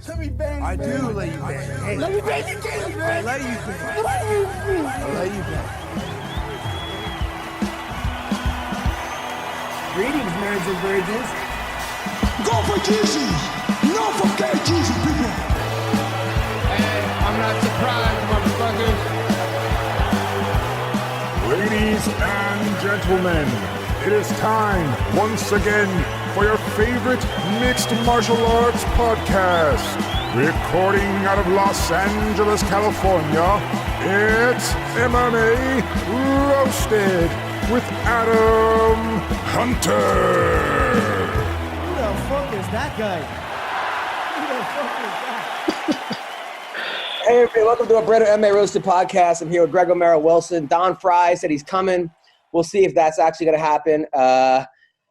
Let me bang. I do let you bang. Hey, let me bang you, James, man. I let you bang. I let you bang. Greetings, marriage and virgins. Go for Jesus. No forget Jesus, people. Hey, I'm not surprised, motherfuckers. Ladies and gentlemen, it is time once again for your favorite mixed martial arts podcast. Recording out of Los Angeles, California, it's MMA Roasted with Adam Hunter. Who the fuck is that guy? Who the fuck is that? Hey everybody, welcome to a brand new MMA Roasted Podcast. I'm here with Greg Wilson. Don Frye said he's coming. We'll see if that's actually going to happen.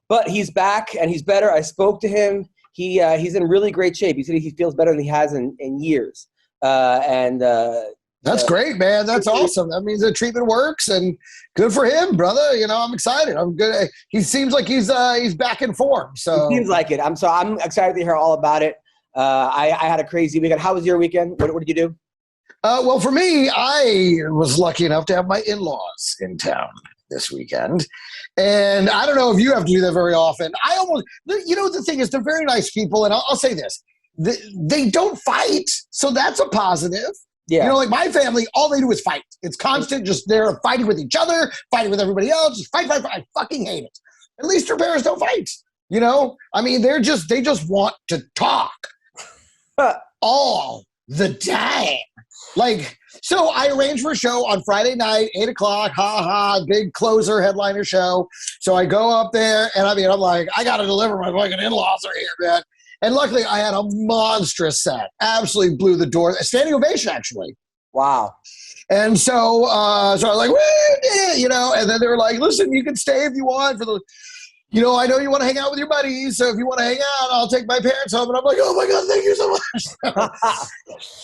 But he's back and he's better. I spoke to him. He's in really great shape. He said he feels better than he has in years. That's great, man. That's awesome. That means the treatment works, and good for him, brother. You know, I'm excited. I'm good. He seems like he's back in form. So it seems like it. I'm excited to hear all about it. I had a crazy weekend. How was your weekend? What did you do? Well, for me, I was lucky enough to have my in-laws in town this weekend. And I don't know if you have to do that very often. The thing is, they're very nice people. And I'll say this, they don't fight. So that's a positive. Yeah. You know, like my family, all they do is fight. It's constant, just they're fighting with each other, fighting with everybody else, just fight. I fucking hate it. At least your parents don't fight. You know? I mean, they just want to talk all the time. Like, so I arranged for a show on Friday night, 8 o'clock, big closer headliner show. So I go up there, and I'm like, I got to deliver. My fucking in-laws are here, man. And luckily, I had a monstrous set. Absolutely blew the door. A standing ovation, actually. Wow. And so I was like, you know, and then they were like, listen, you can stay if you want for the, you know, I know you want to hang out with your buddies, so if you want to hang out, I'll take my parents home. And I'm like, oh my God, thank you so much.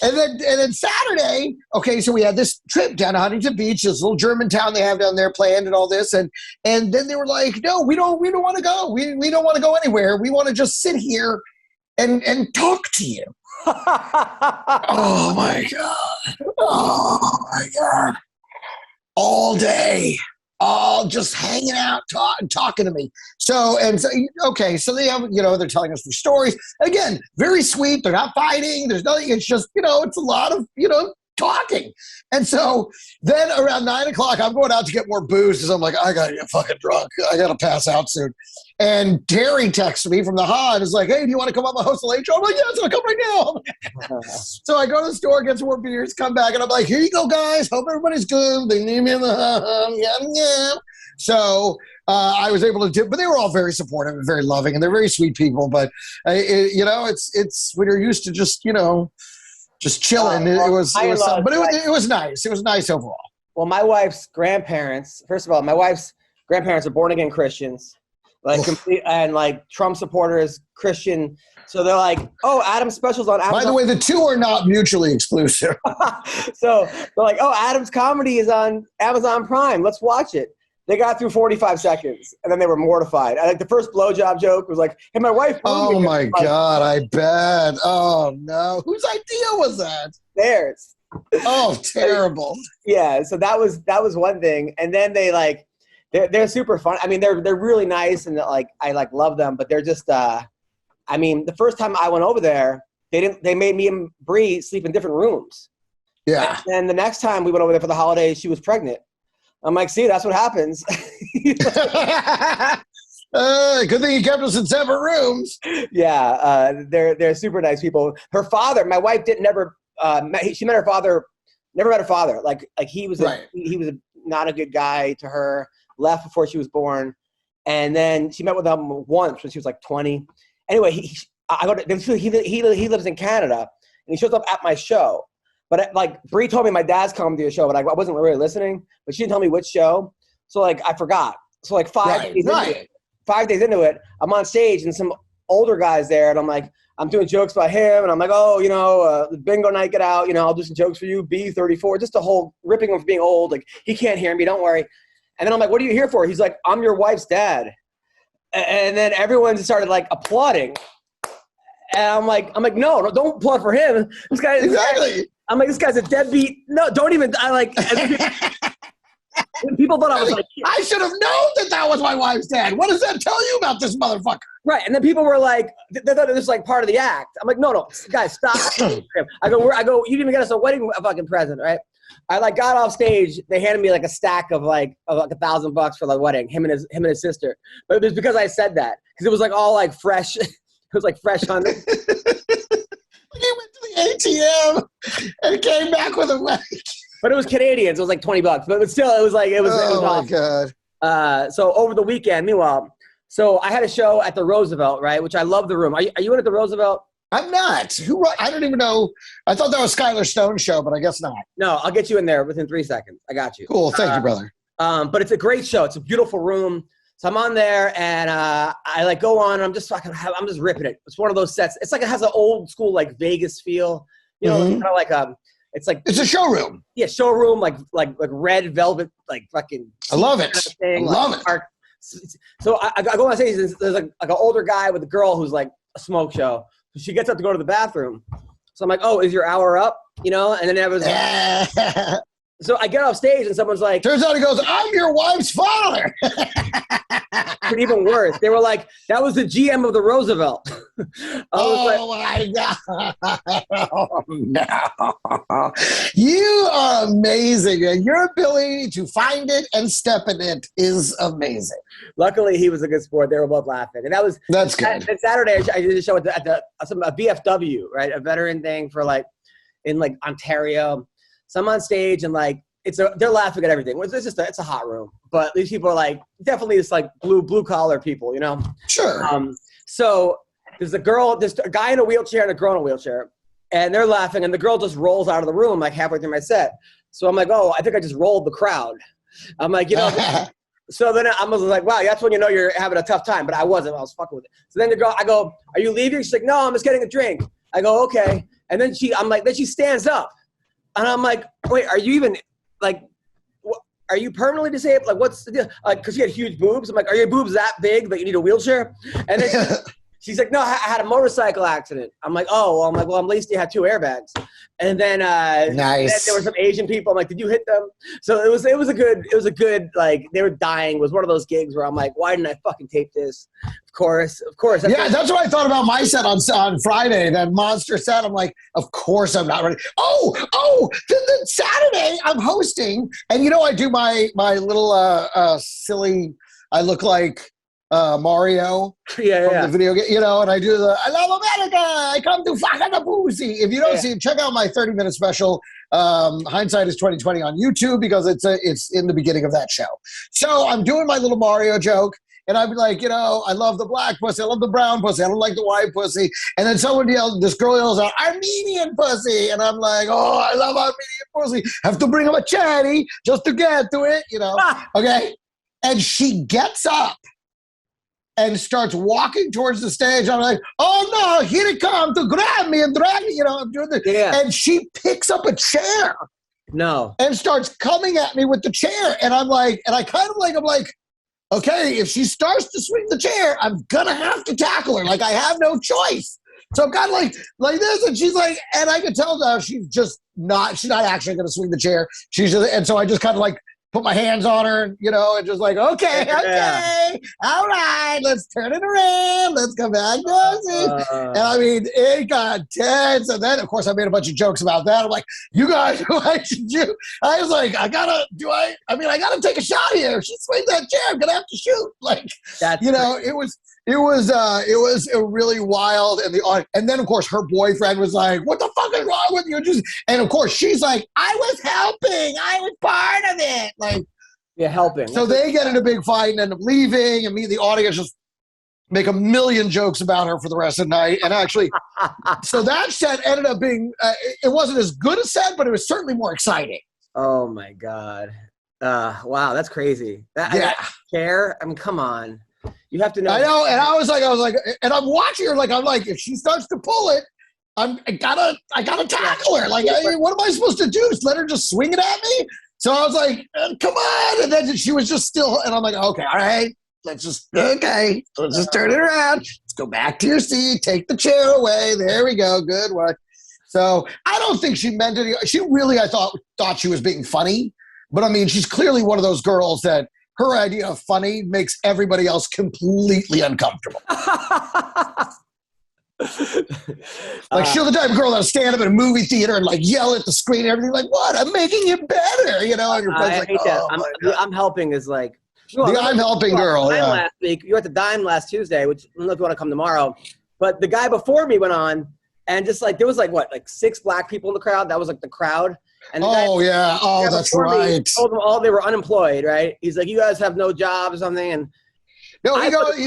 and then Saturday, okay, so we had this trip down to Huntington Beach, this little German town they have down there planned and all this. And then they were like, no, we don't want to go. We don't want to go anywhere. We want to just sit here and talk to you. Oh my God. All day. All just hanging out, talking to me. So they have, you know, they're telling us their stories. Again, very sweet. They're not fighting. There's nothing. It's just, you know, it's a lot of, you know, talking. And so then around 9 o'clock, I'm going out to get more booze because I'm like, I got to get fucking drunk. I got to pass out soon. And Terry texts me from the Ha and is like, hey, do you want to come up and host a late show? I'm like, yes, I'll come right now. So I go to the store, get some more beers, come back, and I'm like, here you go, guys. Hope everybody's good. They need me in the Ha. So I was able to do, but they were all very supportive and very loving, and they're very sweet people. But, you know, it's when you're used to just, you know, just chilling. It was nice. It was nice overall. Well, my wife's grandparents, first of all, are born-again Christians. Like complete, and like Trump supporters, Christian. So they're like, oh, Adam's specials on Amazon. By the way, the two are not mutually exclusive. So they're like, oh, Adam's comedy is on Amazon Prime. Let's watch it. They got through 45 seconds, and then they were mortified. I think the first blowjob joke was like, hey, my wife. Oh, my God, I bet. Oh, no. Whose idea was that? Theirs. Oh, terrible. Yeah, so that was one thing. And then they like, they're super fun. I mean, they're really nice, and like I like love them, but they're just I mean, the first time I went over there, they made me and Bree sleep in different rooms. Yeah. And the next time we went over there for the holidays, she was pregnant. I'm like, see, that's what happens. Good thing you kept us in separate rooms. Yeah, they're super nice people. Her father, my wife she met her father, never met her father. Like he was not a good guy to her. Left before she was born, and then she met with him once when she was like 20. Anyway, he lives in Canada, and he shows up at my show. But like Bree told me my dad's coming to your show, but I wasn't really listening. But she didn't tell me which show, so like I forgot. So like 5 days into it, I'm on stage and some older guys there, and I'm like, I'm doing jokes about him, and I'm like, oh, you know, the bingo night, get out, you know, I'll do some jokes for you, B34, just a whole ripping him for being old, like he can't hear me, don't worry. And then I'm like, what are you here for? He's like, I'm your wife's dad. And then everyone started like applauding. And I'm like, no, don't plug for him. This guy is Exactly. I'm like, this guy's a deadbeat. No, don't even. I like. People thought I was like, I should have known that was my wife's dad. What does that tell you about this motherfucker? right. And then people were like, they thought it was like part of the act. I'm like, no, guys, stop. I go, you didn't even get us a wedding fucking present, right? I like got off stage. They handed me like a stack of like $1,000 for the wedding. Him and his sister. But it was because I said that because it was like all like fresh. It was like fresh hundred. He went to the ATM and came back with a wedding. But it was Canadian, so it was like $20. But still, it was like it was. Oh it was my awesome. God! So over the weekend, meanwhile, so I had a show at the Roosevelt, right? Which I love the room. Are you in at the Roosevelt? I'm not. I don't even know. I thought that was Skylar Stone's show, but I guess not. No, I'll get you in there within 3 seconds. I got you. Cool. Thank you, brother. But it's a great show. It's a beautiful room. So I'm on there and I like go on and I'm just ripping it. It's one of those sets. It's like it has an old school like Vegas feel. You know, kind of like it's a showroom. Yeah, showroom like red velvet like fucking. I love it. Kind of thing, I love it. So I go on stage. There's like an older guy with a girl who's like a smoke show. So she gets up to go to the bathroom. So I'm like, oh, is your hour up? You know, and then it was. So I get off stage and someone's like, turns out he goes, I'm your wife's father. But even worse, they were like, that was the GM of the Roosevelt. My God. Oh, no. You are amazing. And your ability to find it and step in it is amazing. Luckily, he was a good sport. They were both laughing. And that's good. And Saturday, I did a show at a VFW, right? A veteran thing for like, in like Ontario. So I'm on stage and like, they're laughing at everything. It's a hot room, but these people are like definitely just like blue collar people, you know? Sure. So there's a guy in a wheelchair and a girl in a wheelchair, and they're laughing, and the girl just rolls out of the room like halfway through my set. So I'm like, oh, I think I just rolled the crowd. I'm like, you know. So then I was like, wow, that's when you know you're having a tough time. But I wasn't. I was fucking with it. So then I go, are you leaving? She's like, no, I'm just getting a drink. I go, okay. And then she stands up, and I'm like, wait, are you even? Like, are you permanently disabled? Like, what's the deal? Because she had huge boobs. I'm like, are your boobs that big that you need a wheelchair? And then she's like, no, I had a motorcycle accident. I'm like, oh, well, at least you had 2 airbags. And then, nice. There were some Asian people. I'm like, did you hit them? So it was a good, like, they were dying. It was one of those gigs where I'm like, why didn't I fucking tape this? Of course. That's what I thought about my set on Friday, that monster set. I'm like, of course I'm not ready. Then Saturday I'm hosting, and you know I do my little silly. I look like Mario from the video game, you know, and I do I love America. I come to fuck the pussy. If you don't see it, check out my 30-minute special. Hindsight is 2020 on YouTube because it's in the beginning of that show. So I'm doing my little Mario joke. And I'd be like, you know, I love the black pussy. I love the brown pussy. I don't like the white pussy. And then this girl yells out, Armenian pussy. And I'm like, oh, I love Armenian pussy. Have to bring him a chatty just to get to it, you know. Okay. And she gets up and starts walking towards the stage. I'm like, oh, no, here it comes to grab me and drag me. You know, I'm doing this. Yeah. And she picks up a chair. No. And starts coming at me with the chair. And I'm like, I'm like, okay, if she starts to swing the chair, I'm going to have to tackle her. Like, I have no choice. So I'm kind of like this, and she's like, and I can tell now she's not actually going to swing the chair. And so I just kind of like put my hands on her, you know, and just like, okay, all right, let's turn it around. Let's go back to and I mean, it got tense. And then, of course, I made a bunch of jokes about that. I'm like, you guys, what should do? I was like, I gotta take a shot here. If she swings that chair, I'm gonna have to shoot. Like, you know, it was a really wild, and then of course her boyfriend was like, what the fuck is wrong with you? And of course she's like, I was helping, I was part of it. Like, yeah, helping. So they get in a big fight and end up leaving, and me and the audience just make a million jokes about her for the rest of the night. And actually, so that set ended up being, it wasn't as good a set, but it was certainly more exciting. Oh my God. Wow, that's crazy. Yeah. Chair? I mean, come on. You have to know. I know, and I was like, and I'm watching her, I'm like, if she starts to pull it, I gotta tackle her. Like, what am I supposed to do? Just let her just swing it at me? So I was like, come on. And then she was just still, and I'm like, okay, all right. Let's just turn it around. Let's go back to your seat. Take the chair away. There we go. Good work. So I don't think she meant it. She really, I thought she was being funny. But I mean, she's clearly one of those girls that her idea of funny makes everybody else completely uncomfortable. Like she's the type of girl that'll stand up in a movie theater and like yell at the screen and everything like, what? I'm making it better, you know? And your friend's like, hate that. oh, I'm helping is like I'm helping girl. Yeah. Last week, you were at the Dime last Tuesday, which I don't know if you want to come tomorrow. But the guy before me went on, and just like there was like 6 black people in the crowd. That was like the crowd. And the guy that's right. Told them all they were unemployed, right? He's like, you guys have no job or something, and. No,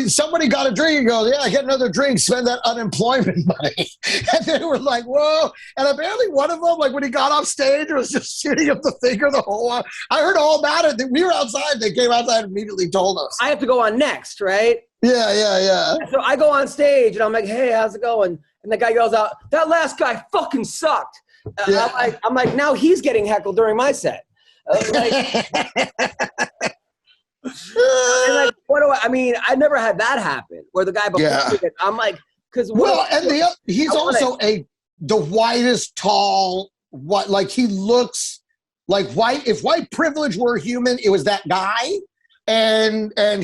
somebody got a drink and goes, yeah, get another drink, spend that unemployment money. And they were like, whoa. And apparently one of them, like when he got off stage, was just shooting up the finger the whole while. I heard all about it. We were outside. They came outside and immediately told us. I have to go on next, right? Yeah. So I go on stage and I'm like, hey, how's it going? And the guy yells out, that last guy fucking sucked. I'm like, now he's getting heckled during my set. And like, I never had that happen where the guy before me, I'm like, because he's also the whitest, tall, he looks like white. If white privilege were human, it was that guy, and I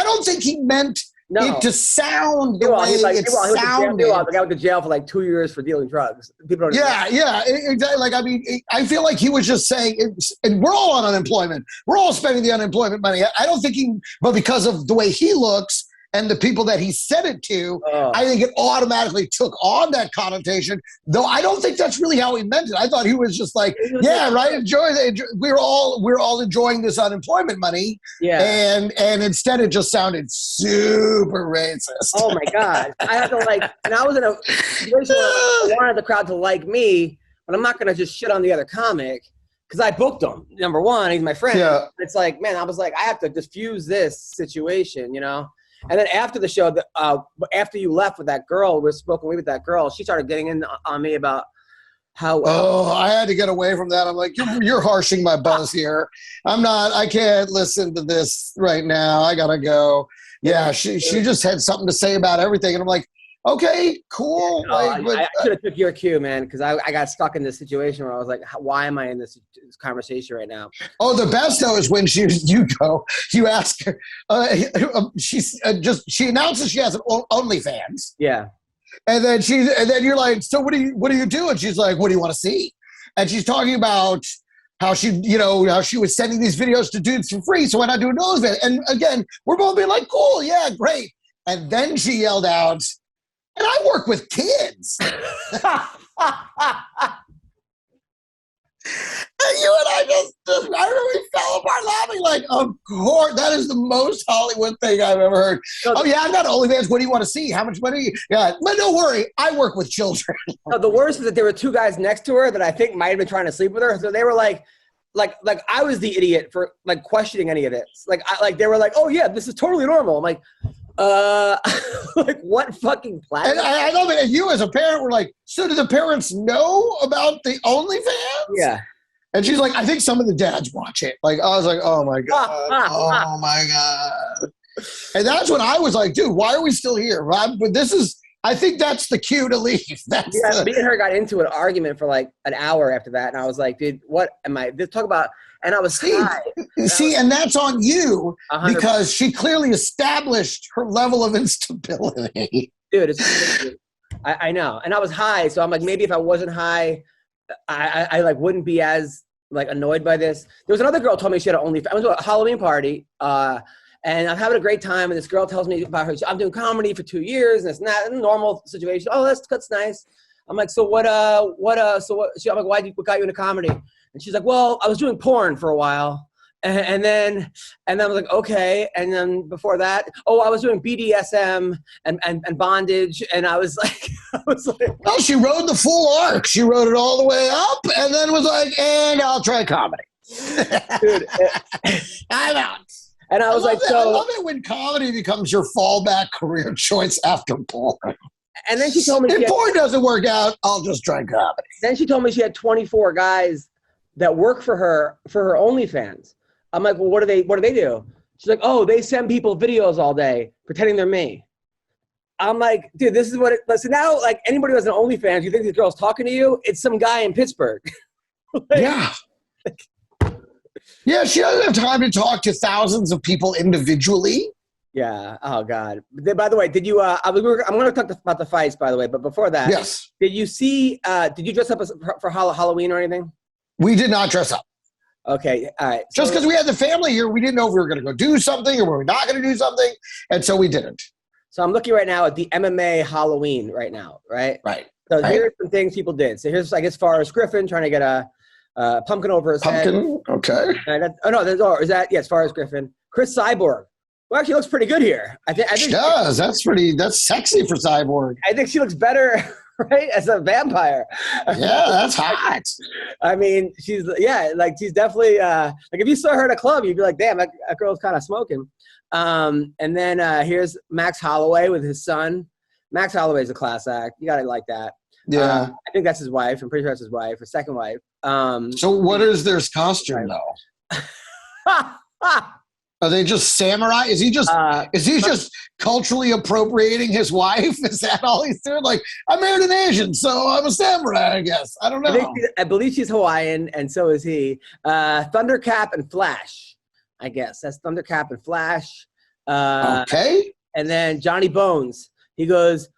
don't think he meant it to sound the way it sounded. The guy went to jail for like 2 years for dealing drugs. People don't exactly. Like, I mean, I feel like he was just saying, and we're all on unemployment. We're all spending the unemployment money. I don't think but because of the way he looks and the people that he said it to, I think it automatically took on that connotation, though I don't think that's really how he meant it. I thought he was just like, we're all enjoying this unemployment money. Yeah. And instead it just sounded super racist. Oh my God. I had to and I was in a situation where I wanted the crowd to like me, but I'm not going to just shit on the other comic because I booked him. Number one, he's my friend. Yeah. It's like, man, I was like, I have to diffuse this situation, you know? And then after the show, after you left with that girl, we were smoking weed with that girl, she started getting in on me about how. I had to get away from that. I'm like, you're harshing my buzz here. I can't listen to this right now. I got to go. Yeah, she just had something to say about everything. And I'm like, okay, cool. I should have took your cue, man, because I got stuck in this situation where I was like, why am I in this conversation right now? Oh, the best though is when you ask her, she announces she has an OnlyFans. Yeah. And then you're like, so what do you do? And she's like, what do you want to see? And she's talking about how she was sending these videos to dudes for free. So why not do an OnlyFans? And again, we're both being like, cool, yeah, great. And then she yelled out, and I work with kids. And you and I I really fell apart laughing. Like, of course, that is the most Hollywood thing I've ever heard. Oh yeah, I've got OnlyFans. What do you want to see? How much money? Yeah, but don't worry, I work with children. No, the worst is that there were 2 guys next to her that I think might have been trying to sleep with her. So they were like I was the idiot for like questioning any of this. They were like, oh yeah, this is totally normal. I'm like, like what fucking planet? And I love it. And you as a parent were like, so do the parents know about the OnlyFans? Yeah. And she's like, I think some of the dads watch it. Like, I was like, oh my God. Oh my God. And that's when I was like, dude, why are we still here? I think that's the cue to leave. Me and her got into an argument for like an hour after that. And I was like, dude, what am I? Talk about, and I was high. And that's on you 100%. Because she clearly established her level of instability. Dude, it's crazy. I know. And I was high. So I'm like, maybe if I wasn't high, I like wouldn't be as like annoyed by this. There was another girl told me she had an OnlyFans. I went to a Halloween party, and I'm having a great time. And this girl tells me about her. I'm doing comedy for 2 years, and it's not a normal situation. Oh, that's nice. I'm like, so what? I'm like, what got you into comedy? And she's like, well, I was doing porn for a while. And then I was like, okay. And then before that, I was doing BDSM and bondage. And I was like, well, she rode the full arc. She rode it all the way up and then was like, and I'll try comedy. Dude, I'm out. And I was like, I love it when comedy becomes your fallback career choice after porn. And then she told me, if porn doesn't work out, I'll just try comedy. Then she told me she had 24 guys that work for her OnlyFans. I'm like, well, what do they do? She's like, oh, they send people videos all day pretending they're me. I'm like, dude, this is what so now, like, anybody who has an OnlyFans, you think this girl's talking to you? It's some guy in Pittsburgh. Yeah. Yeah, she doesn't have time to talk to thousands of people individually. Yeah. Oh, God. By the way, did you, I'm going to talk about the fights, by the way, but before that. Yes. Did you see, did you dress up for Halloween or anything? We did not dress up. Okay. All right. Just because we had the family here, we didn't know if we were going to go do something or we were not going to do something. And so we didn't. So I'm looking right now at the MMA Halloween right now, right? Right. So right. here's some things people did. So here's, like, as far as Griffin trying to get a pumpkin over his head. Okay. As far as Griffin. Chris Cyborg, who actually looks pretty good here. I think she does. That's sexy for Cyborg. I think she looks better, right, as a vampire. Yeah, that's hot. I mean, she's definitely, like, if you saw her at a club, you'd be like, damn, that girl's kind of smoking. And then here's Max Holloway with his son. Max Holloway's a class act. You got to like that. Yeah. I think that's his wife. I'm pretty sure that's his wife, his second wife. So what is their costume, though? Are they just samurai? Is he just culturally appropriating his wife? Is that all he's doing? Like, I married an Asian, so I'm a samurai, I guess. I don't know. I believe she's Hawaiian, and so is he. Thundercap and Flash, I guess. That's Thundercap and Flash. Okay. And then Johnny Bones. He goes,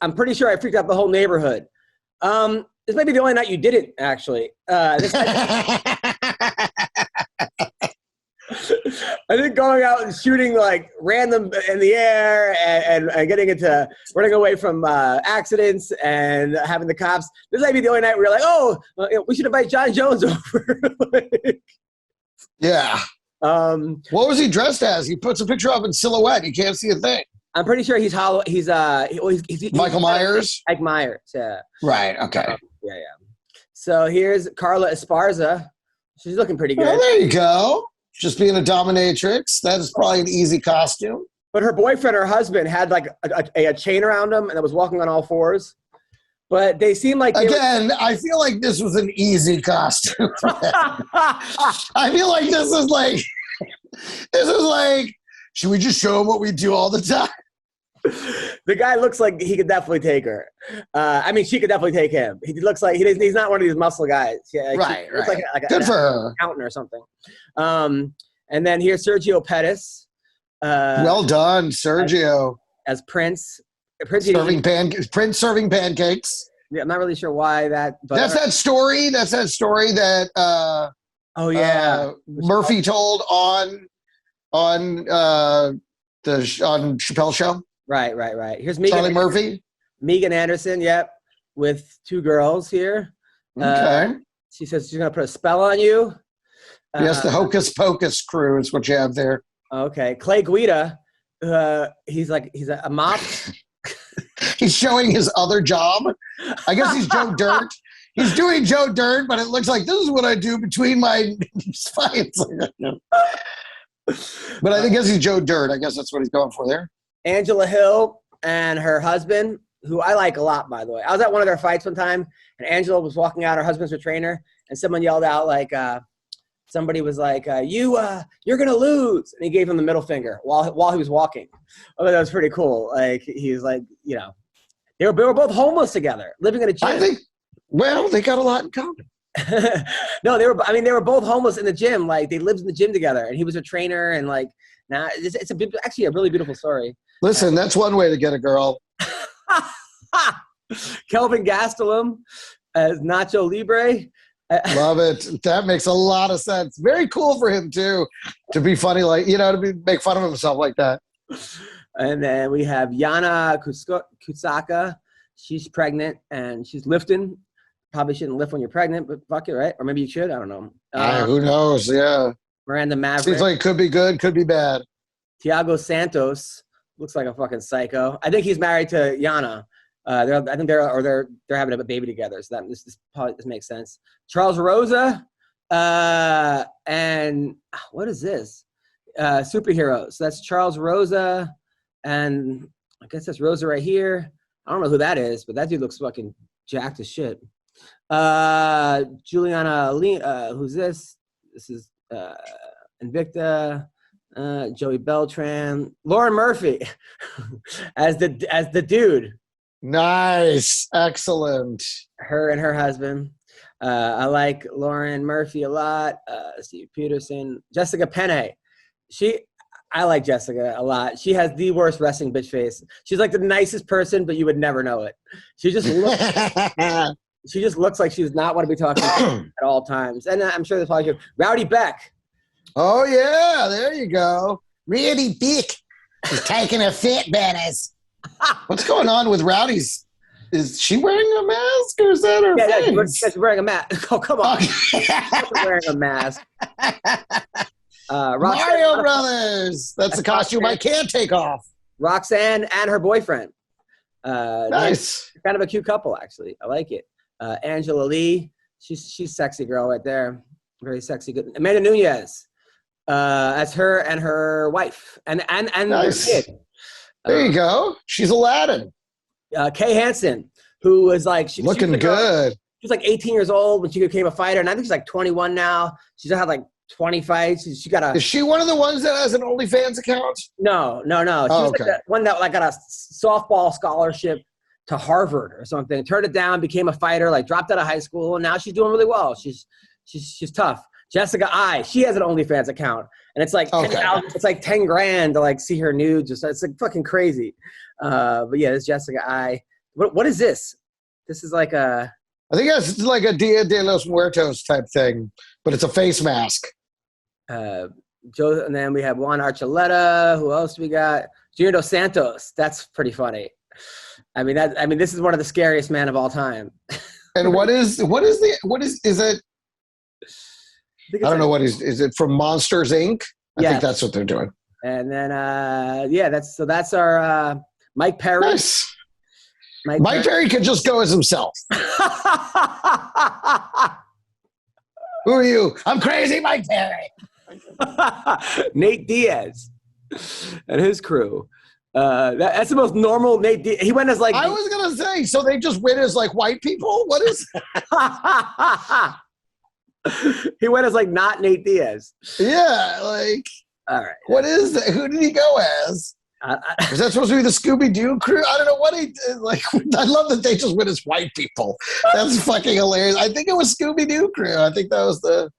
I'm pretty sure I freaked out the whole neighborhood. This might be the only night you didn't, actually. I think going out and shooting, like, random in the air and getting into running away from accidents and having the cops. This might be the only night where you're like, oh, we should invite John Jones over. Yeah. What was he dressed as? He puts a picture up in silhouette. You can't see a thing. I'm pretty sure he's Hollow. He's Michael Myers. Mike Myers. Yeah. Right. Okay. Yeah. So here's Carla Esparza. She's looking pretty good. Well, there you go. Just being a dominatrix. That is probably an easy costume. But her boyfriend, her husband, had like a chain around him and it was walking on all fours. But they seem like I feel like this was an easy costume. I feel like this is like, should we just show them what we do all the time? The guy looks like he could definitely take her. I mean, she could definitely take him. He looks like he's not one of these muscle guys. Yeah, right. Like good for her. Accountant or something. And then here's Sergio Pettis. Well done, Sergio. As Prince. Prince serving pancakes. Yeah, I'm not really sure why that. But that's that story. That's that story that. Murphy told on Chappelle's show. Right. Here's Megan. Charlie Murphy. Megan Anderson. Yep, with two girls here. Okay. She says she's gonna put a spell on you. Yes, the Hocus Pocus crew is what you have there. Okay, Clay Guida. He's a mop. He's showing his other job. I guess he's Joe Dirt. He's doing Joe Dirt, but it looks like this is what I do between my fights. But I guess he's Joe Dirt. I guess that's what he's going for there. Angela Hill and her husband, who I like a lot, by the way. I was at one of their fights one time, and Angela was walking out. Her husband's a trainer, and someone yelled out, like, somebody was like, you're going to lose. And he gave him the middle finger while he was walking. I thought that was pretty cool. Like, he was like, they were both homeless together, living in a gym. I think, they got a lot in common. No, they were both homeless in the gym. Like, they lived in the gym together, and he was a trainer, and like, it's actually a really beautiful story. Listen, that's one way to get a girl. Kelvin Gastelum as Nacho Libre. Love it. That makes a lot of sense. Very cool for him too, to be funny, like, make fun of himself like that. And then we have Yana Kusaka. She's pregnant and she's lifting. Probably shouldn't lift when you're pregnant, but fuck it, right? Or maybe you should. I don't know. Who knows? Yeah. Miranda Maverick. Seems like it could be good, could be bad. Thiago Santos looks like a fucking psycho. I think he's married to Yana. They're having a baby together. So this makes sense. Charles Rosa, and what is this? Superheroes. So that's Charles Rosa, and I guess that's Rosa right here. I don't know who that is, but that dude looks fucking jacked as shit. Juliana Lee, who's this? This is Invicta. Joey Beltran, Lauren Murphy as the dude. Nice. Excellent. Her and her husband. I like Lauren Murphy a lot. Steve Peterson, Jessica Penne. I like Jessica a lot. She has the worst wrestling bitch face. She's like the nicest person, but you would never know it. She just looks like she does not want to be talking at all times. And I'm sure there's probably Rowdy Beck. Oh yeah, there you go. Rowdy Beck is taking a fit, Dennis. What's going on with Rowdy's? Is she wearing a mask or is that her face? She's wearing a mask. Oh, come on. She's wearing a mask. Mario Brothers. That's the costume I can't take off. Roxanne and her boyfriend. Nice. Kind of a cute couple, actually. I like it. Angela Lee. She's sexy girl right there. Very sexy. Good. Amanda Nunez. That's her and her wife. And nice. Their kid. There you go. She's Aladdin. Kay Hansen, who was like looking good. She was like 18 years old when she became a fighter, and I think she's like 21 now. She's had like 20 fights. She got a. Is she one of the ones that has an OnlyFans account? No. She was like the one that like got a softball scholarship to Harvard or something. Turned it down, became a fighter, like dropped out of high school, and now she's doing really well. She's tough. Jessica I, she has an OnlyFans account, and it's like it's like $10,000 to like see her nudes. It's like fucking crazy. But yeah, this Jessica I. What is this? This is like a. I think it's like a Dia de los Muertos type thing, but it's a face mask. And then we have Juan Archuleta. Who else we got? Junior Dos Santos. That's pretty funny. I mean, this is one of the scariest men of all time. And is it? I don't know what is it from Monsters Inc.? I think that's what they're doing. And then that's our Mike Perry. Nice. Mike Perry could just go as himself. Who are you? I'm crazy, Mike Perry. Nate Diaz and his crew. That's the most normal Nate Diaz. He went as like. I was gonna say, so they just went as like white people. What is? He went as like not Nate Diaz. Yeah, like. All right. What is that? Who did he go as? Was that supposed to be the Scooby-Doo crew? I don't know what he did. Like. I love that they just went as white people. That's fucking hilarious. I think it was Scooby-Doo crew. I think that was the.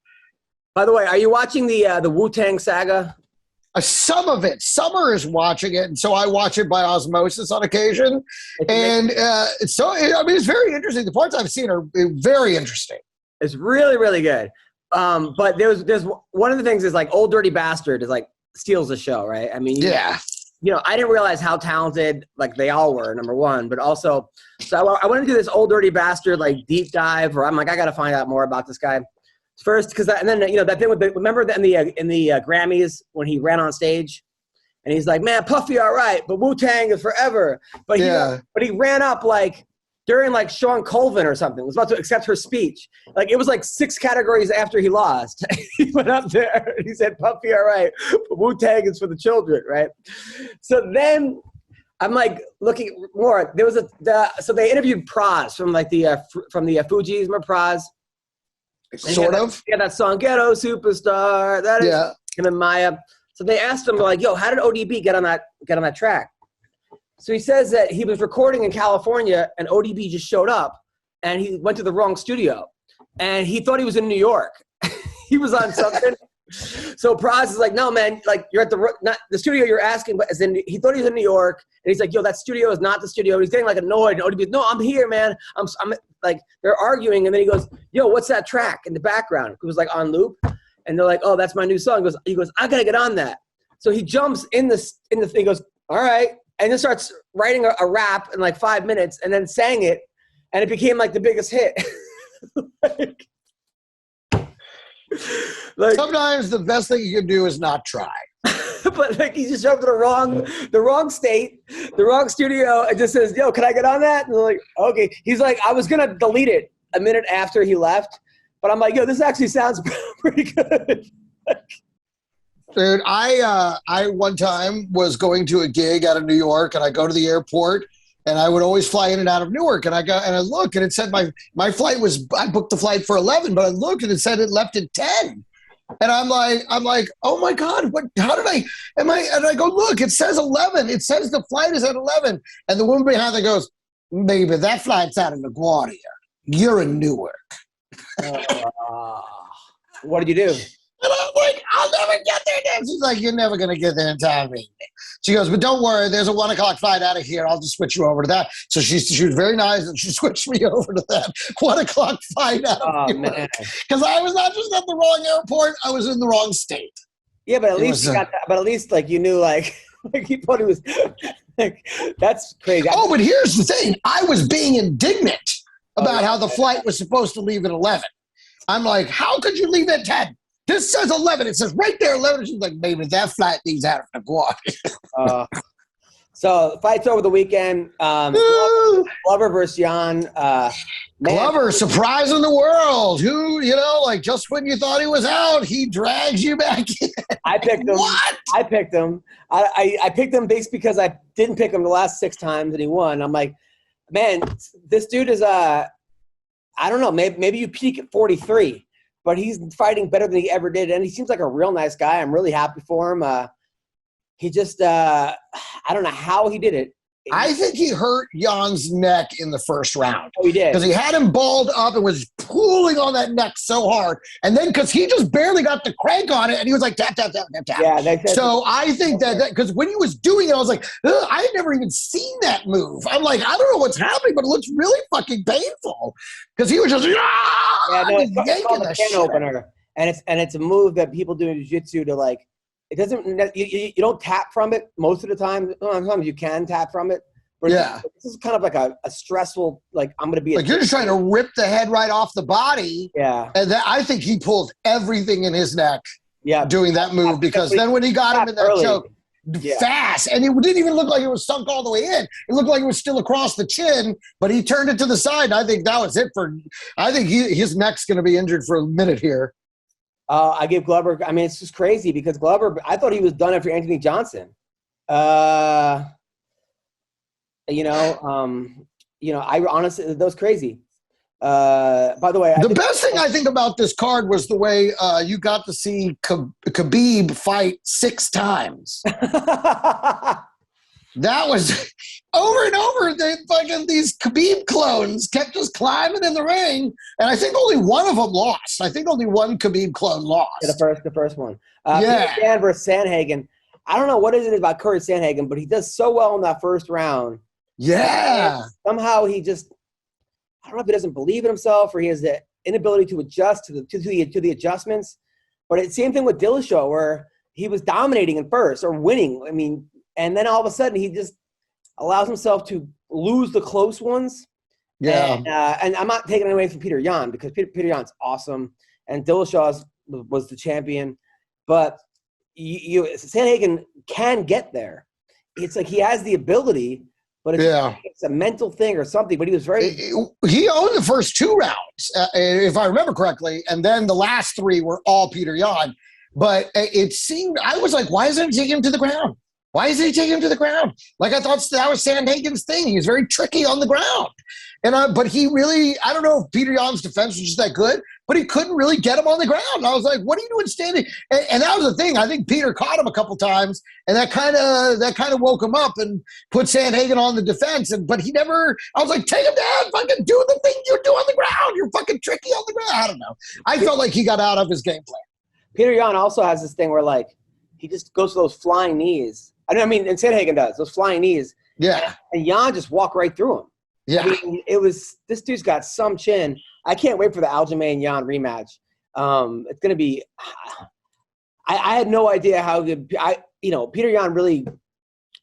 By the way, are you watching the Wu-Tang Saga? Some of it. Summer is watching it, and so I watch it by osmosis on occasion. And it's very interesting. The parts I've seen are very interesting. It's really, really good. But there's one of the things is like Old Dirty Bastard is like steals the show, right? I mean, I didn't realize how talented like they all were, number one, but also, so I went into this Old Dirty Bastard like deep dive where I'm like, I got to find out more about this guy first, because that thing with remember in the Grammys when he ran on stage and he's like, man, Puffy, all right, but Wu-Tang is forever. But he ran up like during like Sean Colvin or something, was about to accept her speech. Like it was like 6 categories after he lost. He went up there and he said, Puffy, all right, but Wu-Tang is for the children, right? So then I'm like looking more. There was so they interviewed Praz from like the Fugees, remember Praz? Sort of. Yeah, that song, Ghetto Superstar. That is him and Maya. So they asked him, like, yo, how did ODB get on that track? So he says that he was recording in California and ODB just showed up and he went to the wrong studio and he thought he was in New York. He was on something. So Praz is like, no, man, like you're at the studio you're asking, but as in he thought he was in New York and he's like, yo, that studio is not the studio. And he's getting like annoyed and ODB, no, I'm here, man. I'm like, they're arguing. And then he goes, yo, what's that track in the background? It was like on loop. And they're like, oh, that's my new song. He goes, I gotta get on that. So he jumps in the thing, he goes, all right. And then starts writing a rap in like 5 minutes and then sang it. And it became like the biggest hit. like sometimes the best thing you can do is not try. But like he just jumped to the wrong state, the wrong studio, and just says, yo, can I get on that? And they're like, okay. He's like, I was gonna delete it a minute after he left, but I'm like, yo, this actually sounds pretty good. Dude, I one time was going to a gig out of New York, and I go to the airport, and I would always fly in and out of Newark, and I look, and it said my flight was, I booked the flight for 11, but I looked, and it said it left at 10. And I'm like, oh my God, how did and I go, look, it says 11. It says the flight is at 11. And the woman behind there goes, baby, that flight's out of LaGuardia. You're in Newark. What did you do? And I'm like, I'll never get there, Dad. She's like, you're never going to get there in time, baby. She goes, but don't worry, there's a 1 o'clock flight out of here. I'll just switch you over to that. So she was very nice, and she switched me over to that 1 o'clock flight out of here. Because I was not just at the wrong airport, I was in the wrong state. Yeah, but at least you got that. But at least, like, you knew, like you thought it was, like, that's crazy. Oh, but here's the thing. I was being indignant about how the flight was supposed to leave at 11. I'm like, how could you leave at 10? This says 11. It says right there 11. She's like, baby, that flight leaves out of LaGuardia. So fights over the weekend. Glover versus Jan. Glover surprising the world. Who, like just when you thought he was out, he drags you back in. I picked him. What? I picked him. I picked him based because I didn't pick him the last 6 times and he won. I'm like, man, this dude is I don't know. Maybe you peak at 43. But he's fighting better than he ever did, and he seems like a real nice guy. I'm really happy for him. He just I don't know how he did it. I think he hurt Jan's neck in the first round. Oh, he did. Because he had him balled up and was pulling on that neck so hard. And then because he just barely got the crank on it, and he was like, tap, tap, tap, tap, tap. Yeah, so I think that because when he was doing it, I was like, I had never even seen that move. I'm like, I don't know what's happening, but it looks really fucking painful. Because he was just, it's called a can opener. And it's a move that people do in jiu-jitsu to, like, it doesn't. You don't tap from it most of the time. Sometimes you can tap from it. But yeah, this is kind of like a stressful. Like, I'm going to be like you're just trying to rip the head right off the body. Yeah, and I think he pulled everything in his neck. Yeah, doing that move because then when he got him in that choke, fast, and it didn't even look like it was sunk all the way in. It looked like it was still across the chin, but he turned it to the side. And I think that was it for. I think his neck's going to be injured for a minute here. I give Glover. I mean, it's just crazy because Glover. I thought he was done after Anthony Johnson. I honestly, that was crazy. By the way, the best thing I think about this card was the way you got to see Khabib fight 6 times. That was over and over. These Khabib clones kept just climbing in the ring, and I think only one of them lost. I think only one Khabib clone lost. Yeah, the first one. Dan versus Sandhagen. I don't know what it is about Curry Sandhagen, but he does so well in that first round. Yeah. And somehow he just, I don't know if he doesn't believe in himself or he has the inability to adjust to the adjustments. But it's the same thing with Dillashaw where he was dominating in first or winning. I mean, and then all of a sudden he just allows himself to lose the close ones. Yeah. And I'm not taking it away from Peter Yan because Peter Yan's awesome and Dillashaw was the champion. But Sandhagen can get there. It's like he has the ability, but it's a mental thing or something. But he was he owned the first 2 rounds, if I remember correctly, and then the last 3 were all Peter Yan. But it seemed I was like, why isn't he taking him to the ground? Why isn't he taking him to the ground? Like I thought that was Sandhagen's thing. He was very tricky on the ground, but he really I don't know if Peter Yan's defense was just that good, but he couldn't really get him on the ground. And I was like, what are you doing standing? And that was the thing. I think Peter caught him a couple times, and that kind of woke him up and put Sandhagen on the defense. But he never. I was like, take him down, fucking do the thing you do on the ground. You're fucking tricky on the ground. I don't know. I felt like he got out of his game plan. Peter Yan also has this thing where like he just goes to those flying knees. I mean, and Sandhagen does those flying knees. Yeah, and Yan just walked right through him. Yeah, I mean, this dude's got some chin. I can't wait for the Aljamain Yan rematch. It's gonna be. I had no idea how good. Peter Yan really,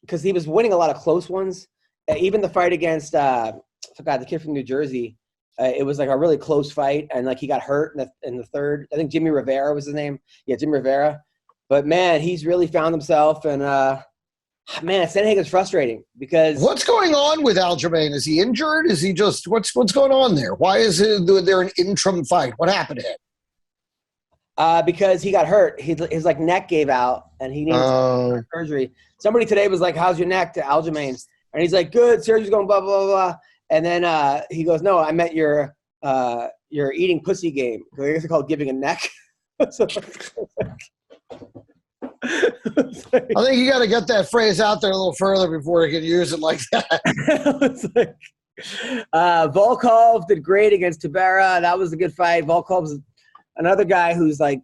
because he was winning a lot of close ones. Even the fight against I forgot the kid from New Jersey. It was like a really close fight, and like he got hurt in the third. I think Jimmy Rivera was his name. Yeah, Jimmy Rivera. But man, he's really found himself, and man, Sandhagen's frustrating because what's going on with Aljamain? Is he injured? Is he just what's going on there? Why is there an interim fight? What happened to him? Because he got hurt. His like neck gave out, and he needs surgery. Somebody today was like, "How's your neck?" to Aljamain, and he's like, "Good. Surgery's going blah blah blah." And then he goes, "No, I meant your eating pussy game. I guess it's called giving a neck." I think you got to get that phrase out there a little further before you can use it like that. It's like, Volkov did great against Tabera. That was a good fight. Volkov's another guy who's like,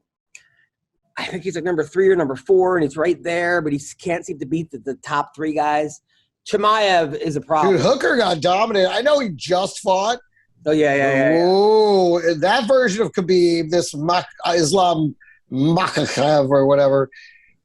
I think he's like number 3 or number 4, and he's right there, but he can't seem to beat the top 3 guys. Chimaev is a problem. Dude, Hooker got dominated. I know he just fought. Oh, yeah. Oh, that version of Khabib, this Islam Makhachev or whatever,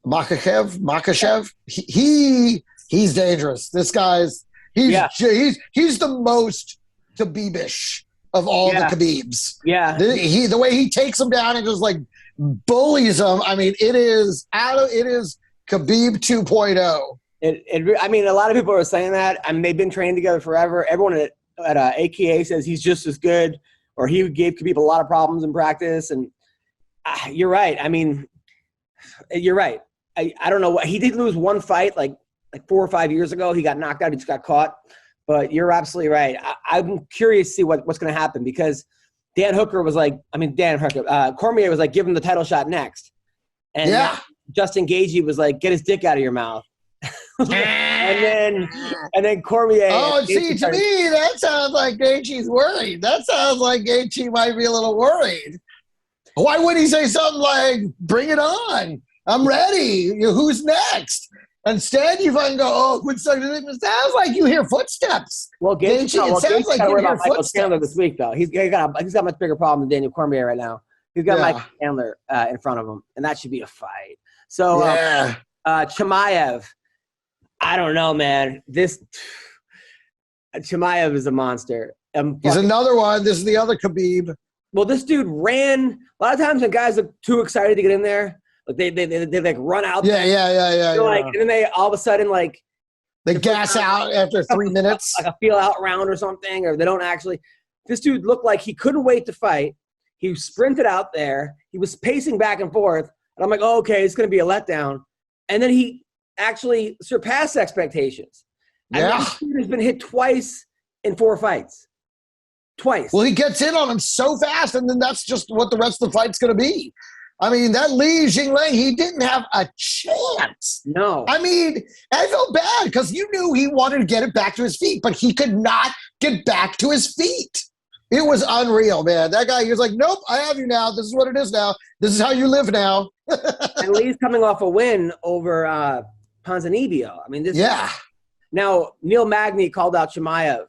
Makhachev, he's dangerous. This guy's he's the most Khabibish of all the Khabibs. Yeah, the way he takes him down and just like bullies him. I mean, it is Khabib 2.0. I mean, a lot of people are saying that. I mean, they've been training together forever. Everyone at AKA says he's just as good, or he gave Khabib a lot of problems in practice. And you're right. I mean, you're right. I don't know what he did lose one fight like 4 or 5 years ago. He got knocked out. He just got caught. But you're absolutely right. I'm curious to see what's going to happen, because Cormier was like, give him the title shot next. And Justin Gaethje was like, get his dick out of your mouth. and then Cormier. Oh, see, to me, that sounds like Gaethje's worried. That sounds like Gaethje might be a little worried. Why wouldn't he say something like, bring it on? I'm ready. Who's next? Instead, you fucking go, oh, it sounds like you hear footsteps. Well, Gaethje sounds like you hear footsteps. Chandler this week, though. He's got a much bigger problem than Daniel Cormier right now. He's got Michael Chandler in front of him, and that should be a fight. So, Chimaev, I don't know, man. Chimaev is a monster. He's another one. This is the other Khabib. Well, this dude ran. A lot of times when guys are too excited to get in there, like they like run out. Yeah. Like, and then they all of a sudden like they gas out after 3 minutes, like a feel out round or something, or they don't actually. This dude looked like he couldn't wait to fight. He sprinted out there. He was pacing back and forth, and I'm like, oh, okay, it's going to be a letdown. And then he actually surpassed expectations. Yeah, this dude has been hit twice in 4 fights. Twice. Well, he gets in on him so fast, and then that's just what the rest of the fight's going to be. I mean, that Li Jingliang, he didn't have a chance. No. I mean, I felt bad because you knew he wanted to get it back to his feet, but he could not get back to his feet. It was unreal, man. That guy, he was like, nope, I have you now. This is what it is now. This is how you live now. And Lee's coming off a win over Ponzinibbio. I mean, now, Neil Magny called out Chimaev.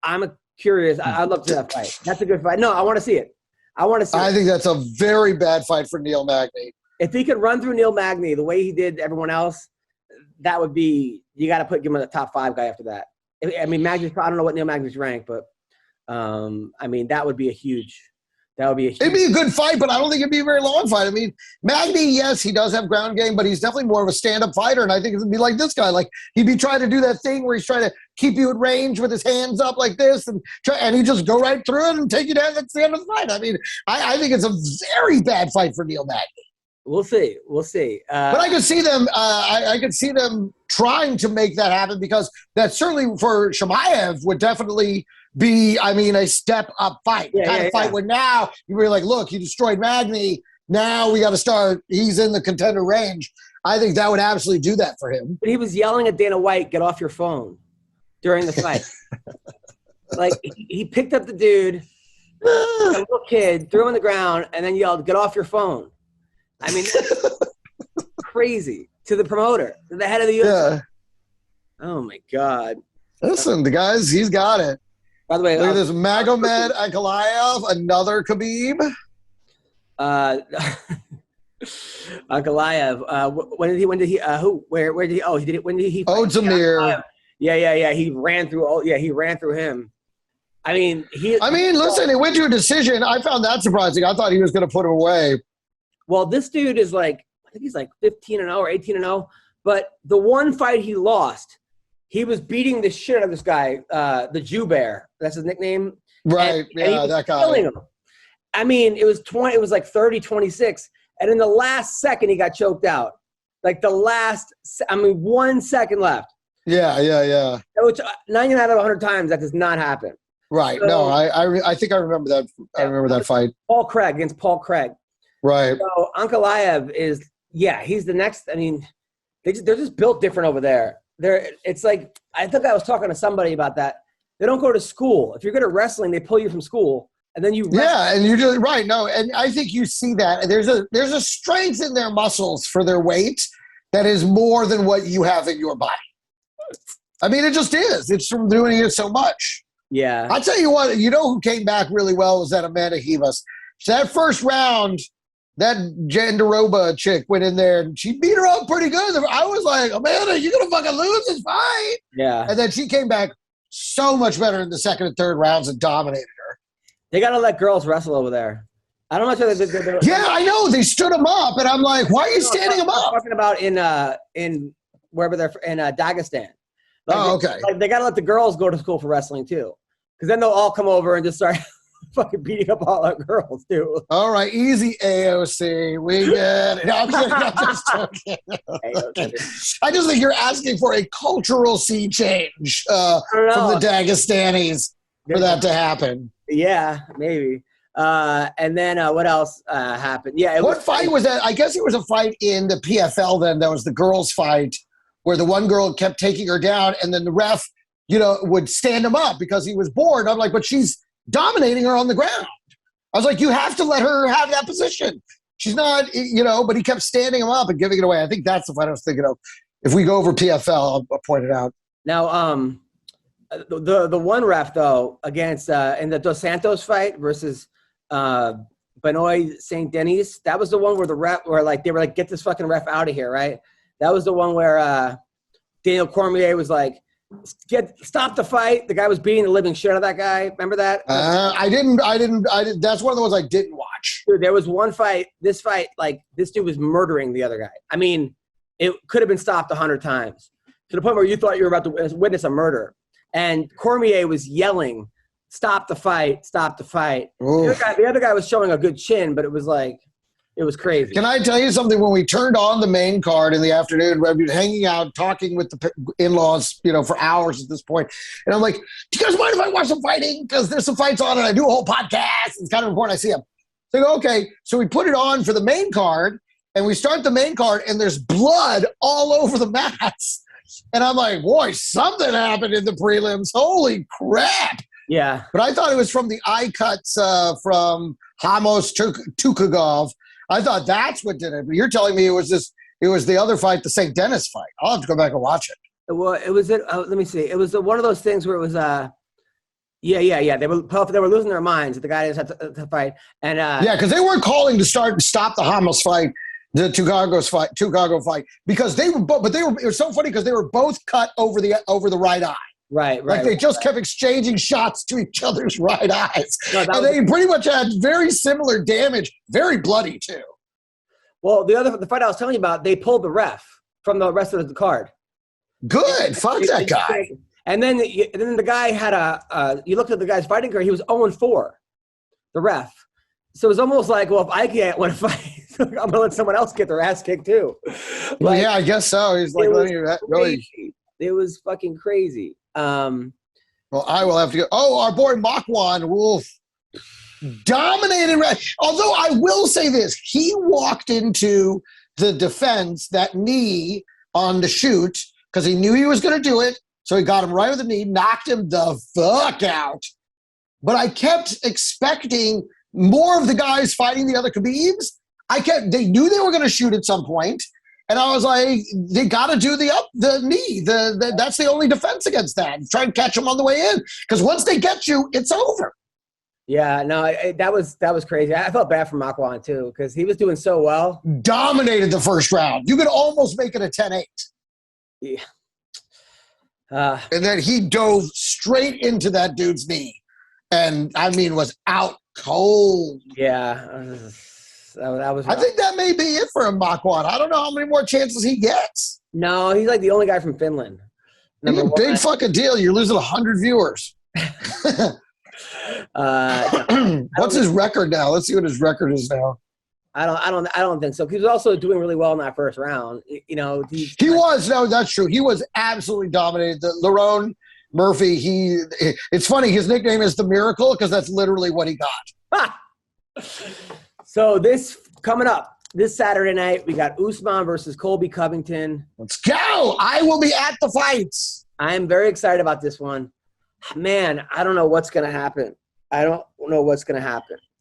I'm curious. I'd love to see that fight. That's a good fight. No, I want to see it. I think that's a very bad fight for Neil Magny. If he could run through Neil Magny the way he did everyone else, that would be – you got to give him a top 5 guy after that. I mean, Magny's – I don't know what Neil Magny's rank, but, I mean, that would be a huge – it'd be a good fight, but I don't think it'd be a very long fight. I mean, Magny, yes, he does have ground game, but he's definitely more of a stand-up fighter, and I think it would be like this guy. Like, he'd be trying to do that thing where he's trying to keep you at range with his hands up like this, and he just go right through it and take you down. That's the end of the fight. I mean, I think it's a very bad fight for Neil Magny. We'll see. But I could see them. I could see them trying to make that happen, because that certainly for Chimaev would definitely be, I mean, a step up fight. Fight where now you were like, look, you destroyed Magny. Now we got to start. He's in the contender range. I think that would absolutely do that for him. But he was yelling at Dana White, "Get off your phone," during the fight. Like, he picked up the dude, a little kid, threw him on the ground, and then yelled, "Get off your phone." I mean, that's crazy, to the promoter, to the head of the UFC. Yeah. Oh my God. Listen, the guys, he's got it. By the way, look at this Magomed Ankalaev, another Khabib. Ankalaev. When did he? Where did he? Oh, he did it. When did he? Ozdemir. Yeah. He ran through. He ran through him. I mean, listen, it went to a decision. I found that surprising. I thought he was going to put him away. Well, this dude is like, I think he's like 15-0 or 18-0. But the one fight he lost, he was beating the shit out of this guy, the Jew Bear. That's his nickname. Right. And that guy. Killing him. I mean, it was like 30-26. And in the last second, he got choked out. Like 1 second left. Yeah. Which 99 out of 100 times, that does not happen. Right. So, no, I think I remember that. I remember that fight. Paul Craig against Paul Craig. Right. So Ankalaev is, he's the next. I mean, they're just built different over there. It's like, I think I was talking to somebody about that. They don't go to school. If you're good at wrestling, they pull you from school, and then you wrestle. Yeah, and you're just right. No, and I think you see that there's a strength in their muscles for their weight that is more than what you have in your body. I mean, it just is. It's from doing it so much. Yeah. I'll tell you what. You know who came back really well was that Amanda Ribas. So that first round, that Jandaroba chick went in there and she beat her up pretty good. I was like, Amanda, you're gonna fucking lose this fight. Yeah. And then she came back so much better in the second and third rounds and dominated her. They got to let girls wrestle over there. I don't know if they're yeah, I know. They stood them up, and I'm like, why are you standing them up? I'm talking about in wherever they're in Dagestan. Okay. They got to let the girls go to school for wrestling, too. Because then they'll all come over and just start fucking beating up all our girls, too. All right, easy, AOC. We get it. I'm just joking. I just think you're asking for a cultural sea change from the Dagestanis for that to happen. Yeah, maybe. And then what else happened? Yeah. What fight was that? I guess it was a fight in the PFL then. That was the girls' fight where the one girl kept taking her down and then the ref, would stand him up because he was bored. I'm like, but she's dominating her on the ground. I was like, you have to let her have that position. She's not, but he kept standing him up and giving it away. I think that's the fight I was thinking of. If we go over PFL, I'll point it out. Now, the one ref, though, against in the Dos Santos fight versus Benoit St. Denis, that was the one where the ref were like, they were like, get this fucking ref out of here, right? That was the one where Daniel Cormier was like, stop the fight. The guy was beating the living shit out of that guy. Remember that? I didn't. That's one of the ones I didn't watch. Dude, there was one fight. This fight, like this dude was murdering the other guy. I mean, it could have been stopped 100 times to the point where you thought you were about to witness a murder. And Cormier was yelling, "Stop the fight! Stop the fight!" The other guy was showing a good chin, but it was like. It was crazy. Can I tell you something? When we turned on the main card in the afternoon, we've been hanging out, talking with the in-laws, for hours at this point. And I'm like, do you guys mind if I watch some fighting? Because there's some fights on and I do a whole podcast. It's kind of important. I see them. So I go, okay. So we put it on for the main card and we start the main card and there's blood all over the mats. And I'm like, boy, something happened in the prelims. Holy crap. Yeah. But I thought it was from the eye cuts from Hamos Tukagov. I thought that's what did it. But you're telling me it was the other fight, the St. Denis fight. I'll have to go back and watch it. Well, it was let me see. It was one of those things where it was yeah. They were losing their minds. The guy just had to fight. And because they weren't calling to stop the Hamas fight, the Tugago fight, because they were but they were. It was so funny because they were both cut over the right eye. Right. Like they just kept exchanging shots to each other's right eyes. No, and they pretty much had very similar damage, very bloody too. Well, the fight I was telling you about, they pulled the ref from the rest of the card. Good. Fuck that guy. And then the guy had you looked at the guy's fighting career, he was 0-4, the ref. So it was almost like, well, if I can't win a fight, I'm going to let someone else get their ass kicked too. Well, yeah, I guess so. He's like, really. It was fucking crazy. Well, I will have to go. Oh, our boy Makwan Wolf dominated. Although I will say this, he walked into the defense, that knee on the shoot, because he knew he was going to do it. So he got him right with the knee, knocked him the fuck out. But I kept expecting more of the guys fighting the other Khabibs. They knew they were going to shoot at some point. And I was like, they got to do the knee. That's the only defense against that. Try and catch them on the way in. Because once they get you, it's over. Yeah, no, that was crazy. I felt bad for Makwan, too, because he was doing so well. Dominated the first round. You could almost make it a 10-8. Yeah. And then he dove straight into that dude's knee. And, I mean, was out cold. Yeah. That was. I think that may be it for him, Makwan. I don't know how many more chances he gets. No, he's like the only guy from Finland. He's a big fucking deal. You're losing 100 viewers. What's his record now? Let's see what his record is now. I don't think so. He was also doing really well in that first round. He was. No, that's true. He was absolutely dominated. Lerone Murphy. It's funny. His nickname is the Miracle because that's literally what he got. So this coming up this Saturday night, we got Usman versus Colby Covington. Let's go. I will be at the fights. I am very excited about this one. Man, I don't know what's going to happen. I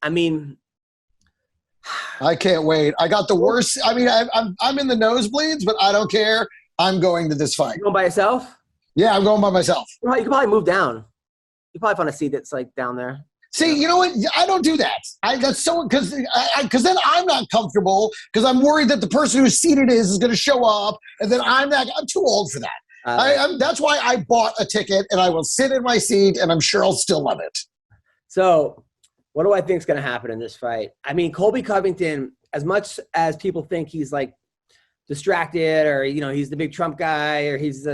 mean, I can't wait. I got the worst. I mean, I'm in the nosebleeds, but I don't care. I'm going to this fight. You going by yourself? Yeah, I'm going by myself. Well, you can probably move down. You probably find a seat that's like down there. See, you know what? I don't do that. That's so because then I'm not comfortable because I'm worried that the person who's seated is going to show up, and then I'm too old for that. That's why I bought a ticket, and I will sit in my seat, and I'm sure I'll still love it. So, what do I think is going to happen in this fight? I mean, Colby Covington, as much as people think he's like distracted, or he's the big Trump guy, or he's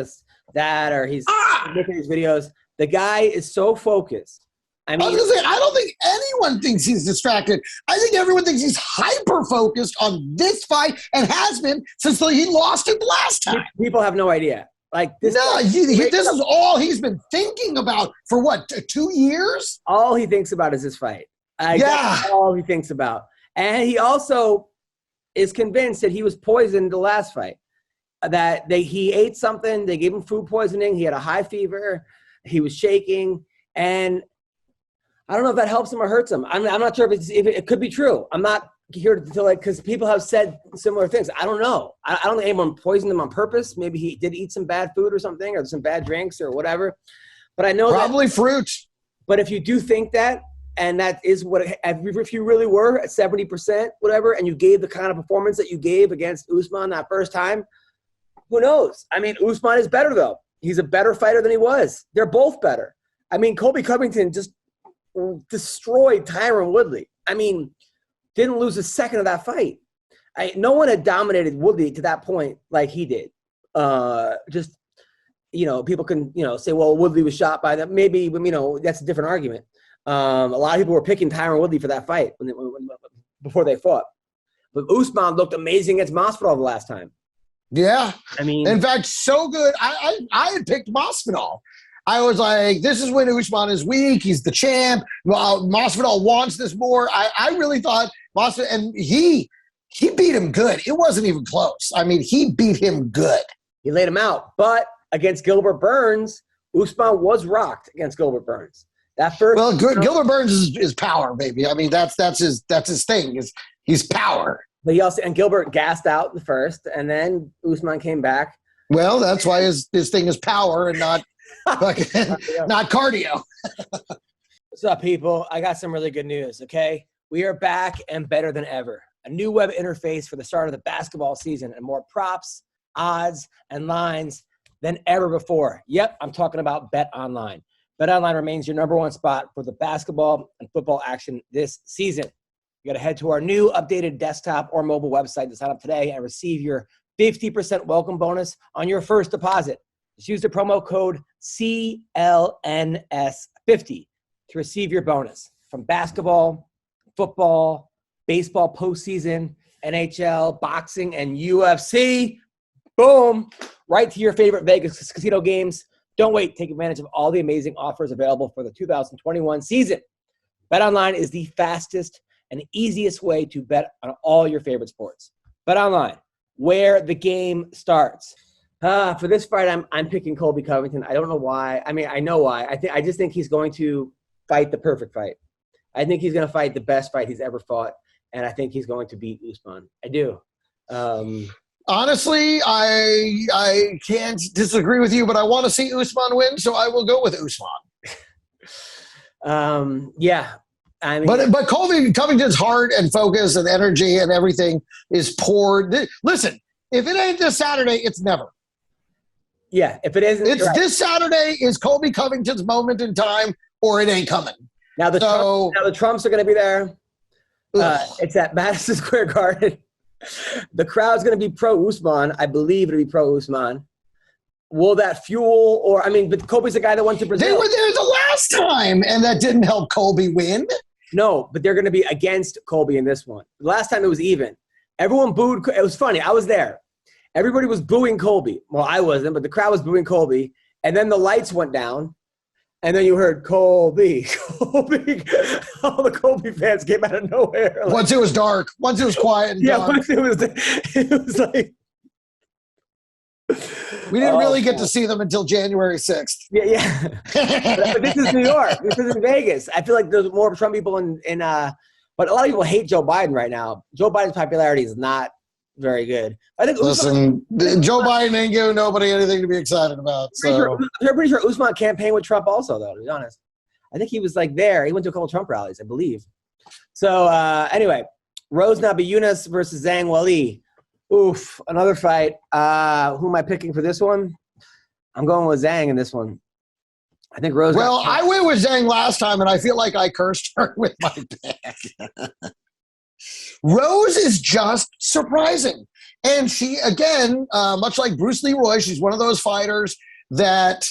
that, or he's making these videos, the guy is so focused. I mean, I don't think anyone thinks he's distracted. I think everyone thinks he's hyper-focused on this fight and has been since he lost it last time. People have no idea. Like this. No, this is all he's been thinking about for what, 2 years? All he thinks about is this fight. That's all he thinks about. And he also is convinced that he was poisoned the last fight. That he ate something. They gave him food poisoning. He had a high fever. He was shaking. And I don't know if that helps him or hurts him. I'm not sure if it could be true. I'm not here to because people have said similar things. I don't know. I don't think anyone poisoned him on purpose. Maybe he did eat some bad food or something, or some bad drinks or whatever. But I know probably fruit. But if you do think that, and that is if you really were at 70%, whatever, and you gave the kind of performance that you gave against Usman that first time, who knows? I mean, Usman is better though. He's a better fighter than he was. They're both better. I mean, Colby Covington just destroyed Tyron Woodley. I mean, didn't lose a second of that fight. No one had dominated Woodley to that point like he did. People can, say, well, Woodley was shot by them. Maybe, that's a different argument. A lot of people were picking Tyron Woodley for that fight before they fought. But Usman looked amazing against Masvidal the last time. Yeah. I mean, in fact, so good. I had picked Masvidal. I was like, this is when Usman is weak. He's the champ. Masvidal wants this more. I really thought Masvidal, and he beat him good. It wasn't even close. I mean, he beat him good. He laid him out. But against Gilbert Burns, Usman was rocked against Gilbert Burns. Gilbert Burns is power, baby. I mean, that's his thing. He's power. But and Gilbert gassed out the first, and then Usman came back. Well, that's why his thing is power and not not cardio. What's up, people? I got some really good news, okay? We are back and better than ever. A new web interface for the start of the basketball season and more props, odds, and lines than ever before. Yep, I'm talking about BetOnline. BetOnline remains your number one spot for the basketball and football action this season. You got to head to our new updated desktop or mobile website to sign up today and receive your 50% welcome bonus on your first deposit. Just use the promo code CLNS50 to receive your bonus from basketball, football, baseball postseason, NHL, boxing, and UFC. Boom! Right to your favorite Vegas casino games. Don't wait. Take advantage of all the amazing offers available for the 2021 season. BetOnline is the fastest and easiest way to bet on all your favorite sports. BetOnline, where the game starts. For this fight, I'm picking Colby Covington. I don't know why. I mean, I know why. I just think he's going to fight the perfect fight. I think he's going to fight the best fight he's ever fought, and I think he's going to beat Usman. I do. Honestly, I can't disagree with you, but I want to see Usman win, so I will go with Usman. Yeah. I mean, but Covington's heart and focus and energy and everything is poured. Listen, if it ain't this Saturday, it's never. Yeah, if it isn't, it's right. This Saturday is Colby Covington's moment in time, or it ain't coming. Now the Trumps are going to be there. It's at Madison Square Garden. The crowd's going to be pro Usman. I believe it'll be pro Usman. Will that fuel but Colby's the guy that went to Brazil. They were there the last time, and that didn't help Colby win. No, but they're going to be against Colby in this one. The last time it was even. Everyone booed. It was funny. I was there. Everybody was booing Colby. Well, I wasn't, but the crowd was booing Colby. And then the lights went down. And then you heard Colby. All the Colby fans came out of nowhere. Like, once it was dark, once it was quiet and yeah, dark. once it was like. We didn't really get to see them until January 6th. Yeah. But this is New York. This is in Vegas. I feel like there's more Trump people in but a lot of people hate Joe Biden right now. Joe Biden's popularity is not very good. I think Joe Biden ain't giving nobody anything to be excited about. So I'm pretty sure Usman campaigned with Trump also, though, to be honest. I think he was like there. He went to a couple Trump rallies, I believe. So anyway, Rose Namajunas versus Zhang Weili. Oof, another fight. Who am I picking for this one? I'm going with Zhang in this one. I think Rose. Well, I went with Zhang last time, and I feel like I cursed her with my pick. Rose is just surprising. And she, again, much like Bruce Leroy, she's one of those fighters that,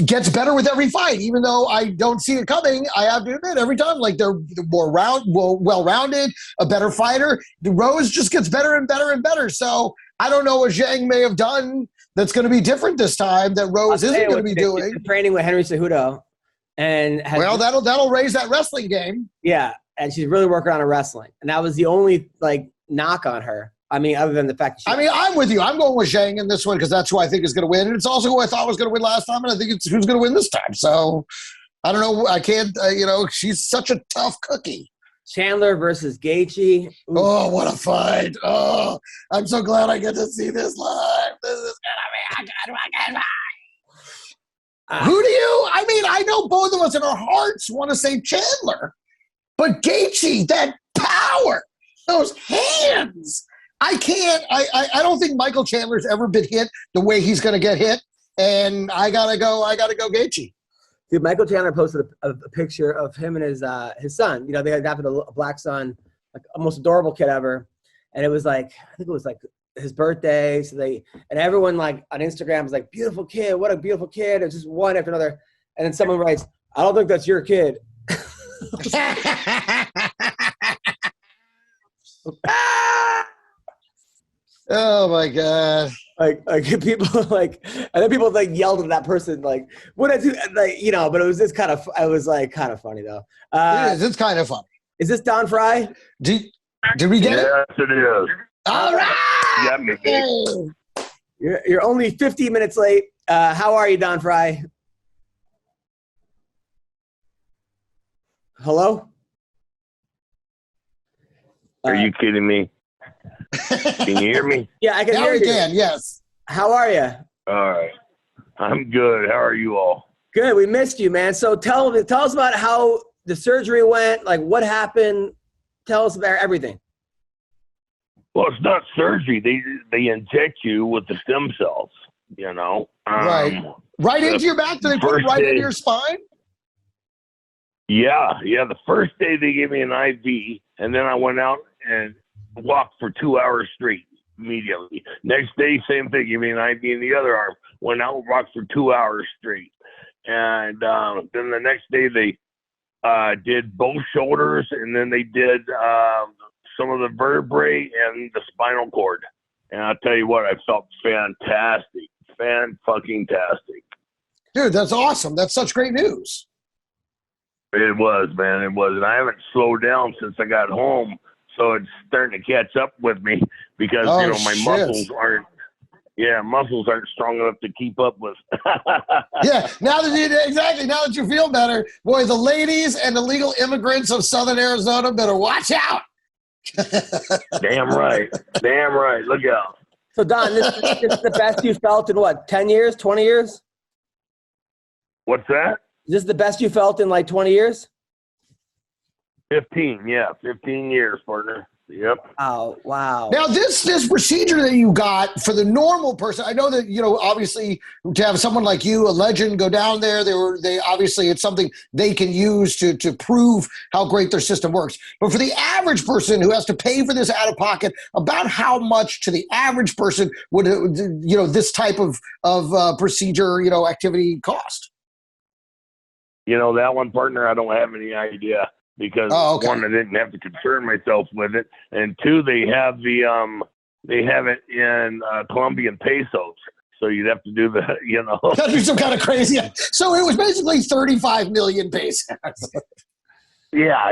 gets better with every fight. Even though I don't see it coming, I have to admit, every time, like they're more well-rounded, a better fighter. The Rose just gets better and better and better. So I don't know what Zhang may have done that's going to be different this time that Rose isn't going to be doing. She's training with Henry Cejudo. That'll raise that wrestling game. Yeah. And she's really working on her wrestling. And that was the only, knock on her. I mean, other than the fact that I'm with you. I'm going with Zhang in this one because that's who I think is going to win. And it's also who I thought was going to win last time, and I think it's who's going to win this time. So, I don't know. I can't, she's such a tough cookie. Chandler versus Gaethje. Ooh. Oh, what a fight. Oh, I'm so glad I get to see this live. This is going to be a good fight. Who do you? I mean, I know both of us in our hearts want to say Chandler. But Gaethje, that power, those hands. I can't. I don't think Michael Chandler's ever been hit the way he's going to get hit, and I gotta go Gaethje. Dude, Michael Chandler posted a picture of him and his son. They adopted a black son, like the most adorable kid ever, and it was like I think it was like his birthday. So and everyone like on Instagram was like, "Beautiful kid, what a beautiful kid!" It's just one after another, and then someone writes, "I don't think that's your kid." Oh my god! Like people and then people yelled at that person what I do but it was just kind of kind of funny though. It's kind of funny. Is this Don Frye? Did we get it? Yes, it is. All right. Yeah, me. You're only 15 minutes late. How are you, Don Frye? Hello? Are you kidding me? Can you hear me? Yeah, I can now hear you. Can, yes. How are you? All right. I'm good. How are you all? Good. We missed you, man. So tell us about how the surgery went, what happened. Tell us about everything. Well, it's not surgery. They inject you with the stem cells, Right into your back? Do they put it right into your spine? Yeah. The first day they gave me an IV, and then I went out and walked for 2 hours straight immediately. Next day, same thing. Give me an IV in the other arm. Went out and walked for 2 hours straight. And then the next day they did both shoulders, and then they did some of the vertebrae and the spinal cord. And I'll tell you what, I felt fantastic. Fan-fucking-tastic. Dude, that's awesome. That's such great news. It was, man. It was. And I haven't slowed down since I got home. So it's starting to catch up with me because, my muscles aren't strong enough to keep up with. Yeah, now that you feel better, boy, the ladies and illegal immigrants of Southern Arizona better watch out. Damn right. Look out. So, Don, this is the best you felt in 10 years, 20 years? What's that? Is this the best you felt in 20 years? 15 years, partner. Yep. Oh, wow. Now, this procedure that you got for the normal person, I know that, obviously to have someone like you, a legend, go down there, they obviously it's something they can use to prove how great their system works. But for the average person who has to pay for this out of pocket, about how much to the average person would, this type of procedure, activity cost? That one, partner, I don't have any idea. Because one, I didn't have to concern myself with it, and two, they have it in Colombian pesos. So you'd have to do the, Gotta do some kind of crazy. So it was basically 35 million pesos. Yeah.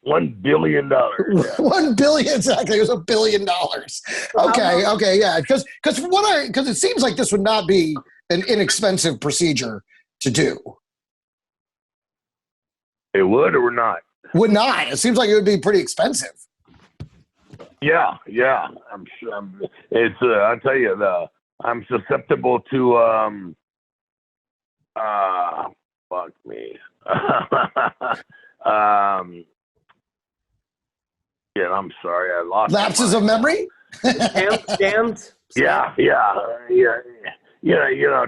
$1 billion. Yeah. 1 billion, exactly. It was $1 billion. Okay, yeah. Because it seems like this would not be an inexpensive procedure to do. It would or not? Would not. It seems like it would be pretty expensive. Yeah. I'm sure. It's. I'll tell you, I'm susceptible to. Fuck me. Yeah, I'm sorry, I lost. Lapses of memory. Scammed. Yeah.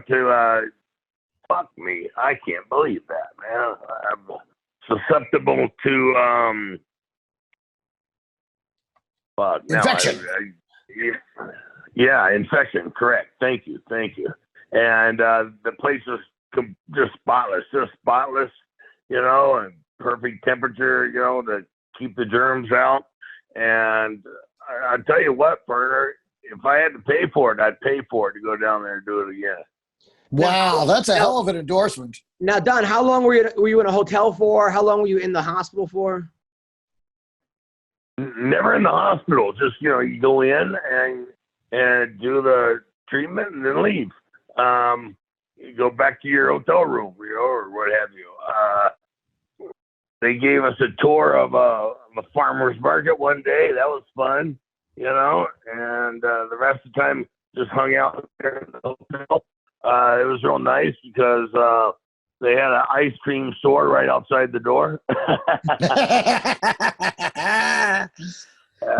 To fuck me, I can't believe that, man. I'm susceptible to infection. Yeah, infection. Correct. Thank you. And the place is just spotless, and perfect temperature, to keep the germs out. And I'll tell you what, partner, if I had to pay for it, I'd pay for it to go down there and do it again. Wow, that's a hell of an endorsement. Now, Don, how long were you in a hotel for? How long were you in the hospital for? Never in the hospital. Just, you go in and do the treatment and then leave. You go back to your hotel room, or what have you. They gave us a tour of a farmer's market one day. That was fun, and the rest of the time just hung out there in the hotel. It was real nice because they had an ice cream store right outside the door.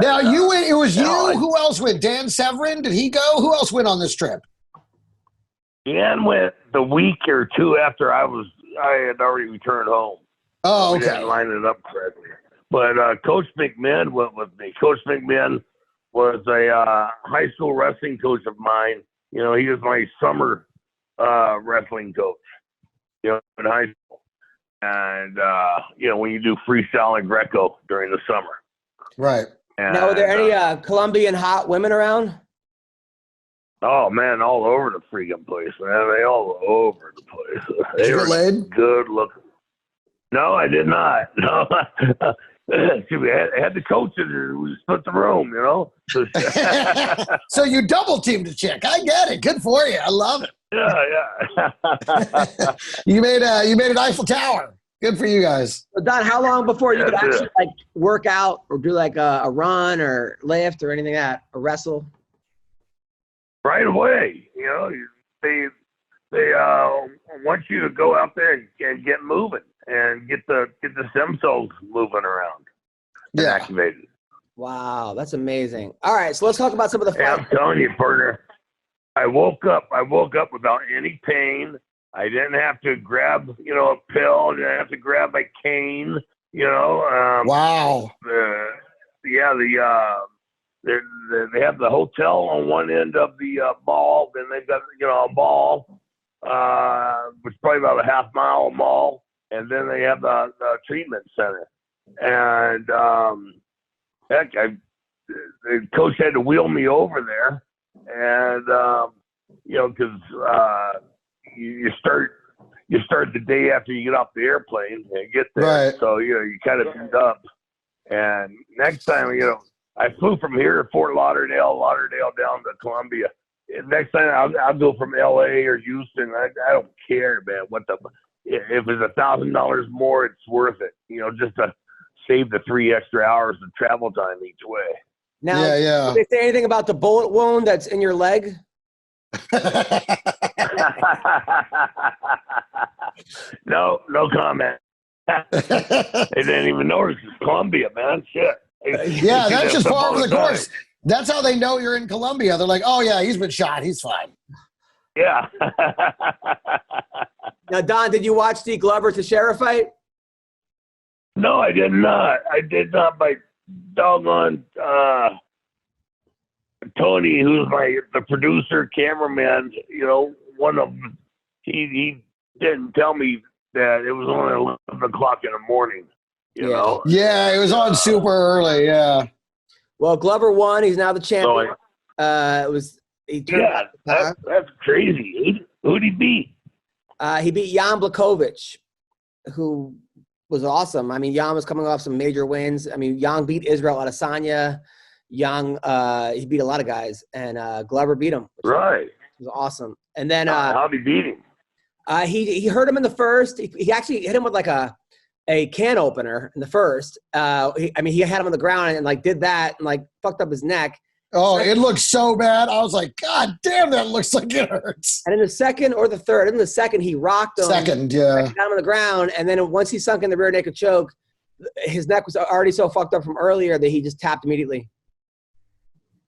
Now, you went, it was you. Who else went? Dan Severin? Did he go? Who else went on this trip? Dan went the week or two after I had already returned home. Oh, okay. We didn't line it up correctly. But Coach McMahon went with me. Coach McMahon was a high school wrestling coach of mine. He was my summer wrestling coach, in high school. And, when you do freestyle and Greco during the summer. Right. And, now, were there any Colombian hot women around? Oh, man, all over the freaking place, man. They all over the place. They were good looking. No, I did not. No. I had the coach in there. We split the room, So you double teamed the chick. I get it. Good for you. I love it. Yeah. You made an Eiffel Tower. Good for you guys. So Don, how long before you could actually work out or do a run or lift or anything like that, or wrestle? Right away. They want you to go out there and get moving and get the stem cells moving around. And activated. Wow, that's amazing. All right, so let's talk about some of the fights. I'm telling you, partner, I woke up without any pain. I didn't have to grab, a pill. I didn't have to grab my cane, Wow. They have the hotel on one end of the mall. Then they've got, a mall, which is probably about a half-mile mall. And then they have the treatment center. And, the coach had to wheel me over there. And, because you start the day after you get off the airplane and get there. Right. So, you kind of end up. And next time, I flew from here to Fort Lauderdale down to Columbia. And next time I'll go from LA or Houston. I don't care, man. If it's $1,000 more, it's worth it. Just to save the 3 extra hours of travel time each way. Now, did they say anything about the bullet wound that's in your leg? No comment. They didn't even notice it's Columbia, man. Shit. Yeah, that's just part of the course. That's how they know you're in Colombia. They're like, oh, yeah, he's been shot. He's fine. Yeah. Now, Don, did you watch the Glover Teixeira fight? No, I did not. My doggone Tony, who's the producer, cameraman, one of them, he didn't tell me that it was only 11 o'clock in the morning. You know? Yeah, it was on super early. Yeah. Well, Glover won. He's now the champion. He turned Yeah, that's crazy. Who'd he beat? He beat Jan Blachowicz, who was awesome. I mean, Jan was coming off some major wins. I mean, Jan beat Israel Adesanya. Jan, he beat a lot of guys, and Glover beat him. Right. Was awesome. And then how'd he beat him? He hurt him in the first. He actually hit him with like a can opener in the first. He had him on the ground and like did that and like fucked up his neck. Oh, it looked so bad. I was like, God damn, that looks like it hurts. And in the second or the third, in the second, he rocked him. Second, yeah. Got him on the ground, and then once he sunk in the rear naked choke, his neck was already so fucked up from earlier that he just tapped immediately.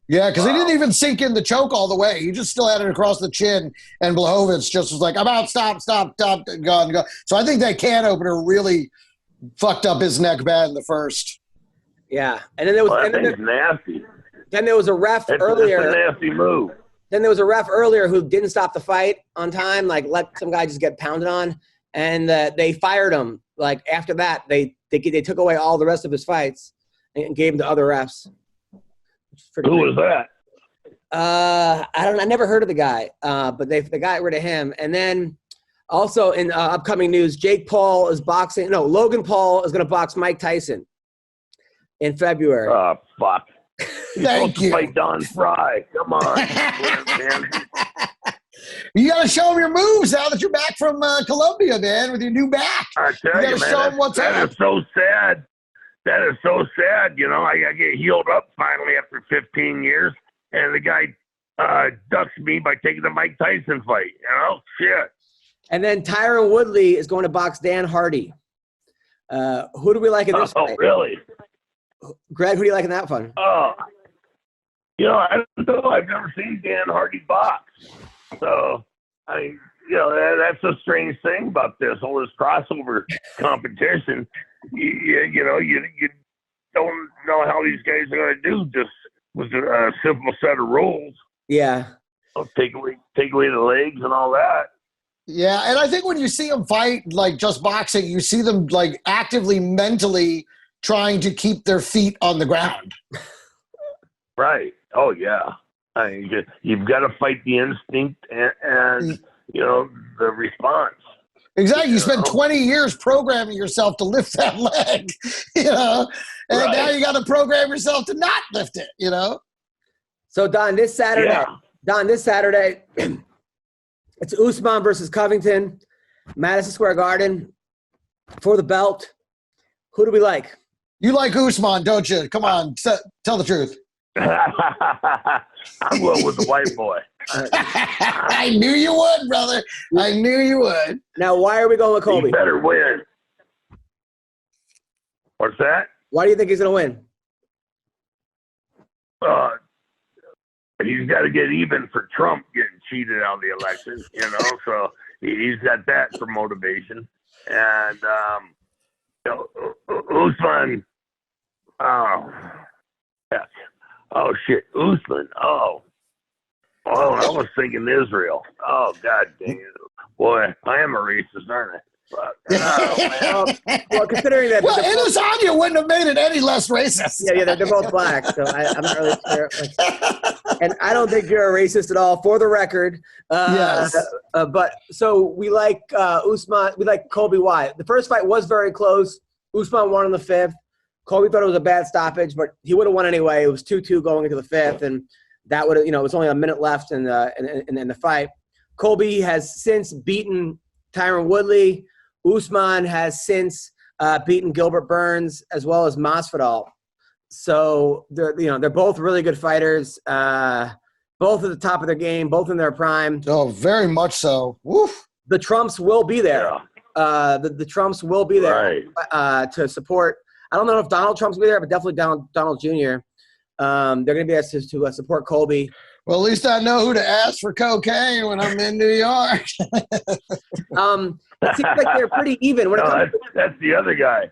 Yeah, because he didn't even sink in the choke all the way. He just still had it across the chin, and Blachowicz just was like, I'm out, stop, gone. So I think that can opener really fucked up his neck bad in the first. Yeah, and then there was nasty. Then there was a ref earlier. That's a nasty move. Then there was a ref earlier who didn't stop the fight on time, like let some guy just get pounded on, and they fired him. Like after that, they took away all the rest of his fights and gave them to other refs. Who was that? I never heard of the guy, but they got rid of him. And then also in upcoming news, Logan Paul is going to box Mike Tyson in February. Oh, fuck. Thank you. Fight Don Frye. Come on. Man. You got to show him your moves now that you're back from Colombia, man, with your new back. I tell you, man, show him what's that up. is so sad. That is so sad. You know, I get healed up finally after 15 years, and the guy ducks me by taking the Mike Tyson fight. You know, shit. And then Tyron Woodley is going to box Dan Hardy. Who do we like in this fight? Oh, really? Greg, who do you like in that one? Oh, you know, I don't know. I've never seen Dan Hardy box. So, I mean, you know, that's a strange thing about this, all this crossover competition. You know, you don't know how these guys are going to do just with a simple set of rules. Yeah. Take away the legs and all that. Yeah, and I think when you see them fight, like just boxing, you see them like actively mentally trying to keep their feet on the ground. Right. Oh, yeah. I mean, you've got to fight the instinct and you know, the response. Exactly. You spent 20 years programming yourself to lift that leg, you know, and now you got to program yourself to not lift it, you know. So, Don, this Saturday, it's Usman versus Covington, Madison Square Garden for the belt. Who do we like? You like Usman, don't you? Come on, tell the truth. I'm going with the white boy. I knew you would, brother. I knew you would. Now, why are we going with Colby? He better win. What's that? Why do you think he's going to win? He's got to get even for Trump getting cheated out of the election, you know, so he's got that for motivation. And, you know, Usman, shit, Usman, I was thinking Israel. Oh, God dang it. Boy, I am a racist, aren't I? Well, considering that. Well, Adesanya wouldn't have made it any less racist. Yeah, they're both black, so I'm not really sure. And I don't think you're a racist at all, for the record. Yes. But so we like Usman. We like Colby. Why? The first fight was very close. Usman won in the fifth. Colby thought it was a bad stoppage, but he would have won anyway. It was 2-2 going into the fifth, and that would have, it was only a minute left in the fight. Colby has since beaten Tyron Woodley. Usman has since beaten Gilbert Burns as well as Masvidal. So they're both really good fighters. Both at the top of their game, both in their prime. Oh, very much so. Woof. The Trumps will be there. Yeah. The Trumps will be there to support. I don't know if Donald Trump's will be there, but definitely Donald Jr. They're going to be there to support Colby. Well, at least I know who to ask for cocaine when I'm in New York. It seems like they're pretty even. That's the other guy.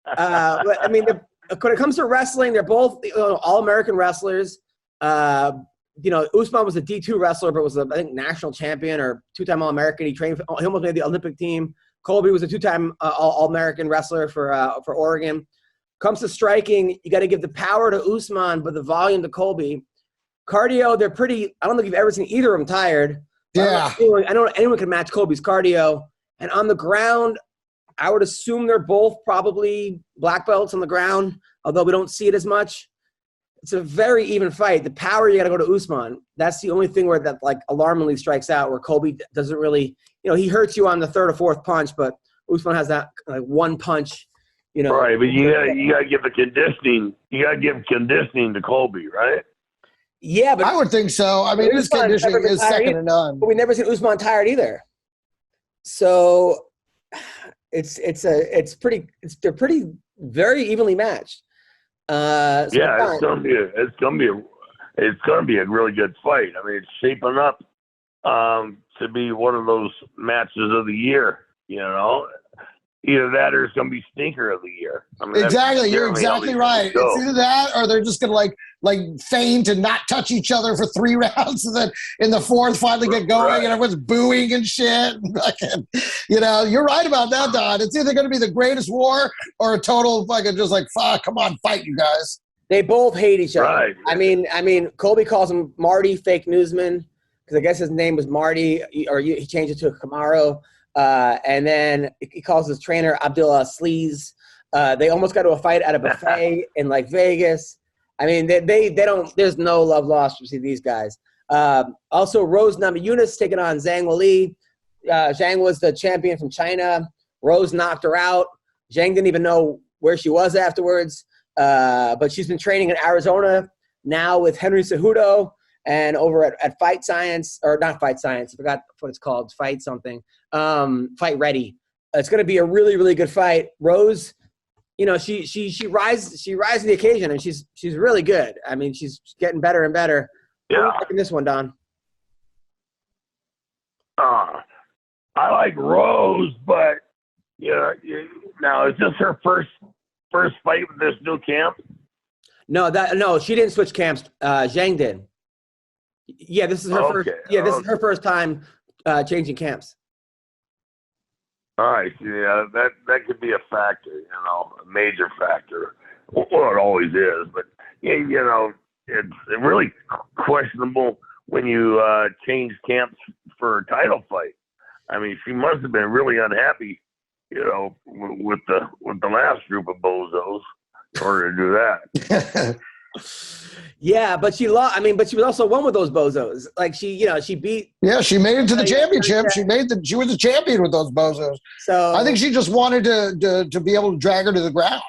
I mean, when it comes to wrestling, they're both all-American wrestlers. Usman was a D2 wrestler, but was I think national champion or two-time All-American. He almost made the Olympic team. Colby was a two-time All-American wrestler for Oregon. Comes to striking, you got to give the power to Usman, but the volume to Colby. Cardio, they're pretty. I don't think you've ever seen either of them tired. Yeah. I don't know anyone can match Colby's cardio. And on the ground, I would assume they're both probably black belts on the ground, although we don't see it as much. It's a very even fight. The power, you got to go to Usman. That's the only thing where that like alarmingly strikes out, where Colby doesn't really, he hurts you on the third or fourth punch, but Usman has that like one punch, Right, but you gotta give the conditioning. You gotta give conditioning to Colby, right? Yeah, but I would think so. I mean, his conditioning is second to none. But we never seen Usman tired either. So they're pretty very evenly matched. It's gonna be a really good fight. I mean, it's shaping up to be one of those matches of the year. Either that or it's gonna be stinker of the year. I mean, exactly, you're exactly right. It's either that or they're just gonna like feign to not touch each other for 3 rounds, and then in the fourth finally get going, and everyone's booing and shit. You're right about that, Don. It's either gonna be the greatest war or a total fucking just like fuck. Come on, fight, you guys. They both hate each other. Right. I mean, Colby calls him Marty, fake newsman, because I guess his name was Marty, or he changed it to Camaro. And then he calls his trainer Abdullah Sleaze. They almost got to a fight at a buffet in like Vegas. I mean, they don't. There's no love lost between these guys. Also, Rose Namajunas taking on Zhang Weili. Zhang was the champion from China. Rose knocked her out. Zhang didn't even know where she was afterwards. But she's been training in Arizona now with Henry Cejudo and over at Fight Science, or not Fight Science. I forgot what it's called. Fight something. Fight Ready. It's going to be a really, really good fight. Rose, she rises to the occasion, and she's really good. I mean, she's getting better and better. Yeah. Who's liking this one, Don? I like Rose, but now is this her first fight with this new camp? No, she didn't switch camps. Zhang did. Yeah, this is her first. Yeah, this is her first time changing camps. All right, yeah, that could be a factor, a major factor. Well, it always is, but it's really questionable when you change camps for a title fight. I mean, she must have been really unhappy, with the last group of bozos in order to do that. Yeah, but she lost. I mean, but she was also one with those bozos. Like she beat. Yeah, she made it to the championship. She was the champion with those bozos. So I think she just wanted to be able to drag her to the ground.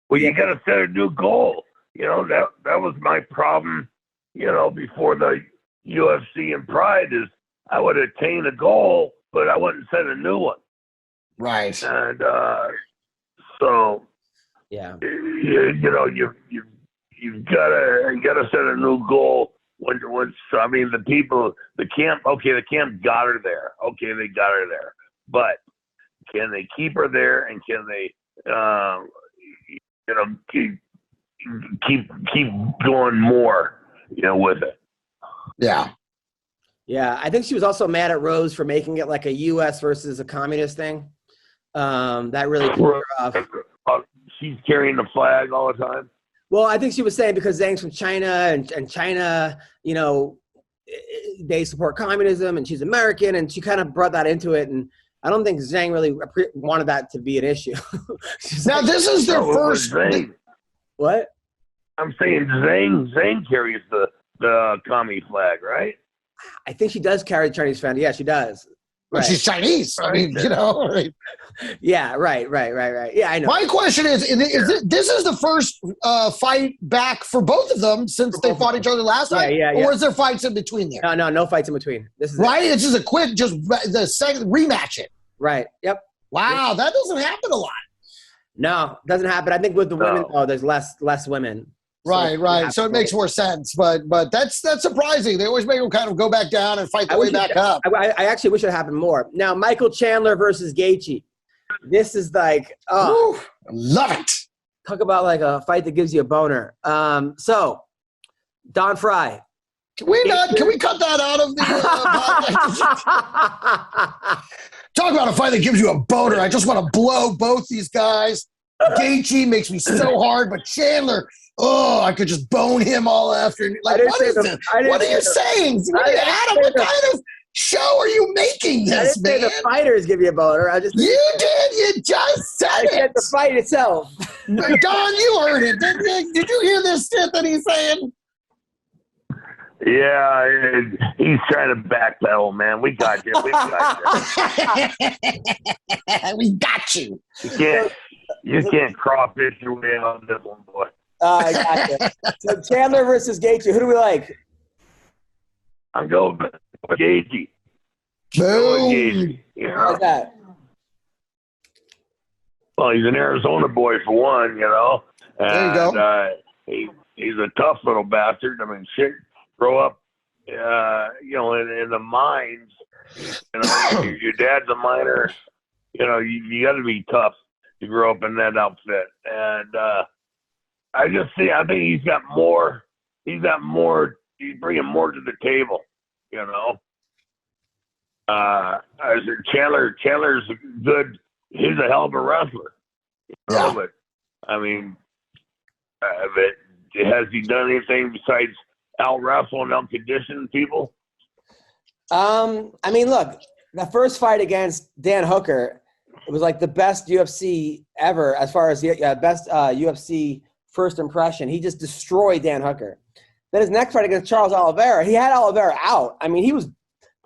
Well, you got to set a new goal. That was my problem. Before the UFC and Pride is I would attain a goal, but I wouldn't set a new one. Right. And so. Yeah. You've got to set a new goal. Once the camp got her there. Okay, they got her there, but can they keep her there, and can they keep going more with it? Yeah. Yeah, I think she was also mad at Rose for making it like a U.S. versus a communist thing. That really threw her off. She's carrying the flag all the time. Well, I think she was saying because Zhang's from China, and China, they support communism, and she's American, and she kind of brought that into it. And I don't think Zhang really wanted that to be an issue. Now, this is their first. What? I'm saying Zhang carries the commie flag, right? I think she does carry the Chinese flag. Yeah, she does. But she's Chinese. I mean, right? Yeah, right. Yeah, I know. My question is this is the first fight back for both of them since they fought each other last time? Yeah. Or is there fights in between there? No fights in between. This is right? It's just a quick, the second rematch it. Right, yep. Wow, that doesn't happen a lot. No, it doesn't happen. I think with the women, there's less women. Right. So it makes more sense, but that's surprising. They always make them kind of go back down and fight their way back up. I actually wish it happened more. Now, Michael Chandler versus Gaethje. This is like, I love it. Talk about like a fight that gives you a boner. So, Don Frye. Can we cut that out of the podcast? Talk about a fight that gives you a boner. I just want to blow both these guys. Gaethje makes me so hard, but Chandler, oh, I could just bone him all after. Like, what is this? What are you saying? Adam, what kind of show are you making this, I didn't say man? the fighters give you a boner. You did. You just said it. said the fight itself. Don, you heard it. Did you hear this shit that he's saying? Yeah, he's trying to backpedal, man. We got you. We got you. You can't crawfish your way on this one, boy. I gotcha. So Chandler versus Gaethje. Who do we like? I'm going with Gaethje. Boom. How's that? Well, he's an Arizona boy for one, you know. And, there you go. He's a tough little bastard. I mean, shit. Grow up, in the mines. You know, your dad's a miner. You know, you got to be tough to grow up in that outfit. And I think he's got more. He's bringing more to the table. You know, Chandler's good. He's a hell of a wrestler. You know, but I mean, has he done anything besides out wrestle and out condition people? I mean, look, the first fight against Dan Hooker, it was like the best UFC ever as far as the best UFC first impression. He just destroyed Dan Hooker. Then his next fight against Charles Oliveira, he had Oliveira out. I mean, he was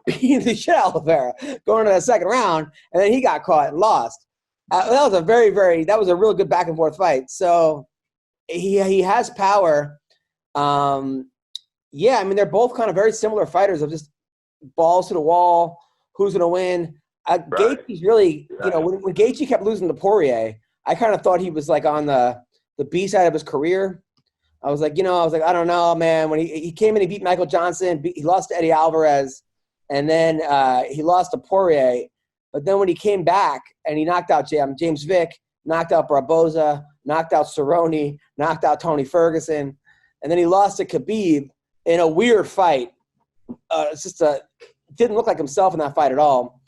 beating the shit out of Oliveira going into the second round, and then he got caught and lost. That was a real good back and forth fight. So he has power. Yeah, I mean, they're both kind of very similar fighters of just balls to the wall, who's going to win. Gaethje's really, when Gaethje kept losing to Poirier, I kind of thought he was like on the B side of his career. I was like, I don't know, man. When he came in, he beat Michael Johnson, he lost to Eddie Alvarez, and then he lost to Poirier. But then when he came back and he knocked out James Vick, knocked out Barboza, knocked out Cerrone, knocked out Tony Ferguson, and then he lost to Khabib in a weird fight. Didn't look like himself in that fight at all.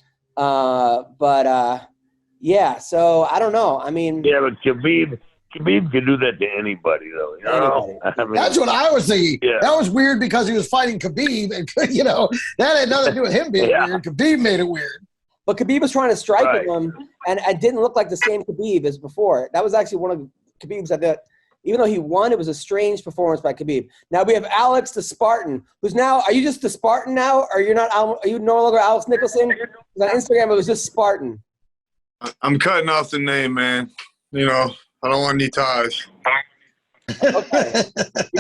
Yeah, so I don't know. I mean, yeah, but Khabib can do that to anybody, though. You know? I mean, that's what I was thinking. Yeah. That was weird because he was fighting Khabib, and that had nothing to do with him being weird. Khabib made it weird. But Khabib was trying to strike at him, and it didn't look like the same Khabib as before. That was actually one of Khabib's that. Even though he won, it was a strange performance by Khabib. Now we have Alex the Spartan, who's now. Are you just the Spartan now? Or are you not? Are you no longer Alex Nicholson? On Instagram, it was just Spartan. I'm cutting off the name, man. I don't want any ties. Okay,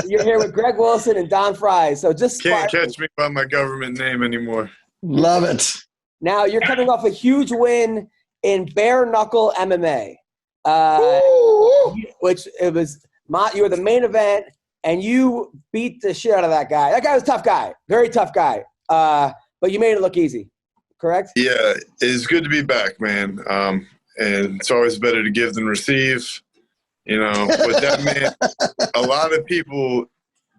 you're here with Greg Wilson and Don Frye. So just can't Spartan. catch me by my government name anymore. Love it. Now you're coming off a huge win in bare knuckle MMA, which it was. You were the main event, and you beat the shit out of that guy. That guy was a tough guy, very tough guy. But you made it look easy, correct? Yeah, it's good to be back, man. And it's always better to give than receive. With that man, a lot of people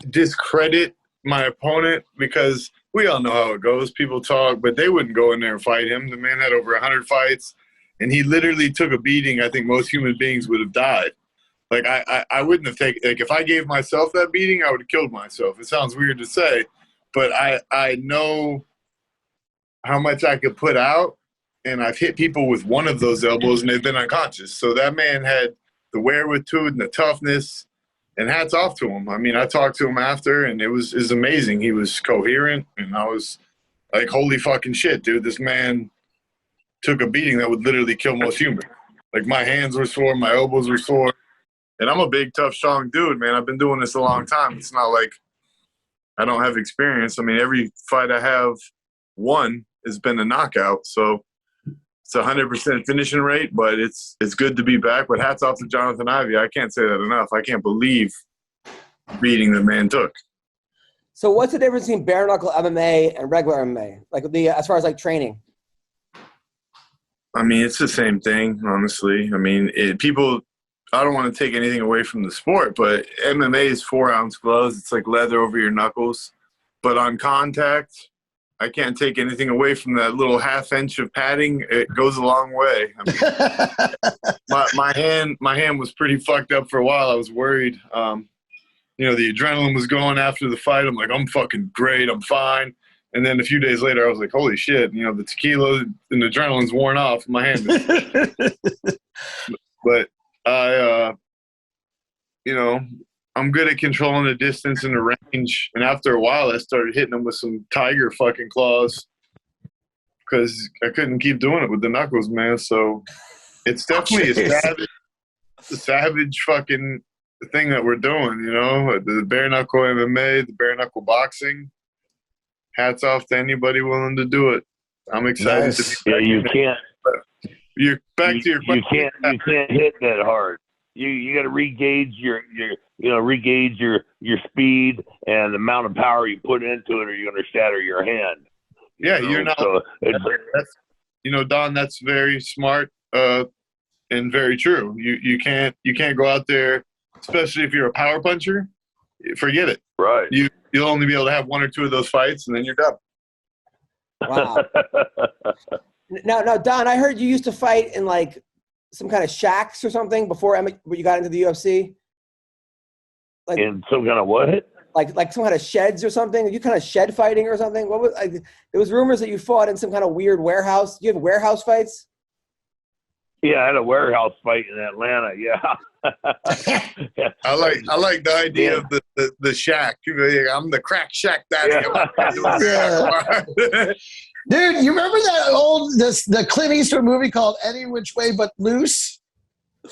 discredit my opponent because we all know how it goes. People talk, but they wouldn't go in there and fight him. The man had over 100 fights, and he literally took a beating I think most human beings would have died. Like, I wouldn't have taken – like, if I gave myself that beating, I would have killed myself. It sounds weird to say, but I know how much I could put out, and I've hit people with one of those elbows, and they've been unconscious. So that man had the wherewithal and the toughness, and hats off to him. I mean, I talked to him after, and it was amazing. He was coherent, and I was like, holy fucking shit, dude. This man took a beating that would literally kill most humans. Like, my hands were sore, my elbows were sore. And I'm a big, tough, strong dude, man. I've been doing this a long time. It's not like I don't have experience. I mean, every fight I have won has been a knockout. So it's 100% finishing rate, but it's good to be back. But hats off to Jonathan Ivey. I can't say that enough. I can't believe beating the man took. So what's the difference between bare knuckle MMA and regular MMA? Like as far as like training? I mean, it's the same thing, honestly. I mean, I don't want to take anything away from the sport, but MMA is 4-ounce gloves. It's like leather over your knuckles. But on contact, I can't take anything away from that little half inch of padding. It goes a long way. I mean, my hand was pretty fucked up for a while. I was worried. The adrenaline was going after the fight. I'm like, I'm fucking great. I'm fine. And then a few days later, I was like, holy shit. The tequila and the adrenaline's worn off. My hand is. But I'm good at controlling the distance and the range. And after a while, I started hitting them with some tiger fucking claws because I couldn't keep doing it with the knuckles, man. So it's definitely a savage fucking thing that we're doing, the bare knuckle MMA, the bare knuckle boxing. Hats off to anybody willing to do it. I'm excited to be back. You can't. You're back to your question. You can't hit that hard. You got to regauge your speed and the amount of power you put into it, or you're going to shatter your hand. You're not. So Don, that's very smart and very true. You can't go out there, especially if you're a power puncher. Forget it. Right. You'll only be able to have one or two of those fights, and then you're done. Wow. Now, Don, I heard you used to fight in like some kind of shacks or something before you got into the UFC. Like in some kind of what? Like some kind of sheds or something. Are you kind of shed fighting or something? What was? There was rumors that you fought in some kind of weird warehouse. Do you have warehouse fights? Yeah, I had a warehouse fight in Atlanta. Yeah. I like the idea of the shack. I'm the crack shack daddy. Yeah. Dude, you remember that the Clint Eastwood movie called Any Which Way But Loose?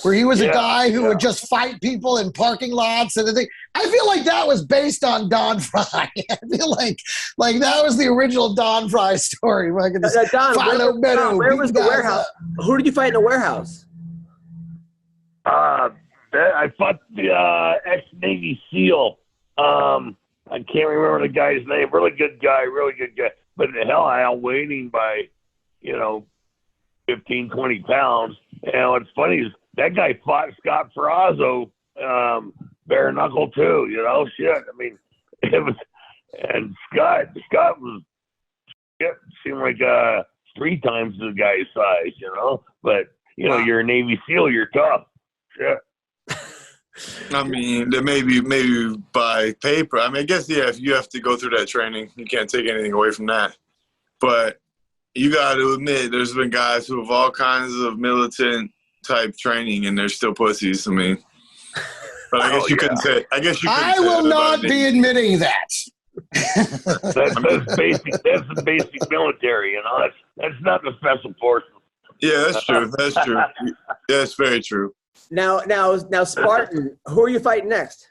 Where he was a guy who would just fight people in parking lots and everything. I feel like that was based on Don Frye. I feel like that was the original Don Frye story. Where was the warehouse? Who did you fight in the warehouse? I fought the ex-Navy SEAL. I can't remember the guy's name. Really good guy. But the hell, I outweighed him by, 15, 20 pounds. And what's funny is that guy fought Scott Ferrazzo, bare knuckle too, shit. I mean, it was, and Scott was, seemed like 3 times the guy's size, but, you're a Navy SEAL, you're tough. Shit. I mean, maybe by paper. I mean, I guess, if you have to go through that training, you can't take anything away from that. But you got to admit, there's been guys who have all kinds of militant type training, and they're still pussies to me. But I guess you couldn't say it. I will not be admitting that. That's basic. That's the basic military, That's not the special forces. Yeah, that's true. That's true. That's very true. Now, Spartan, who are you fighting next?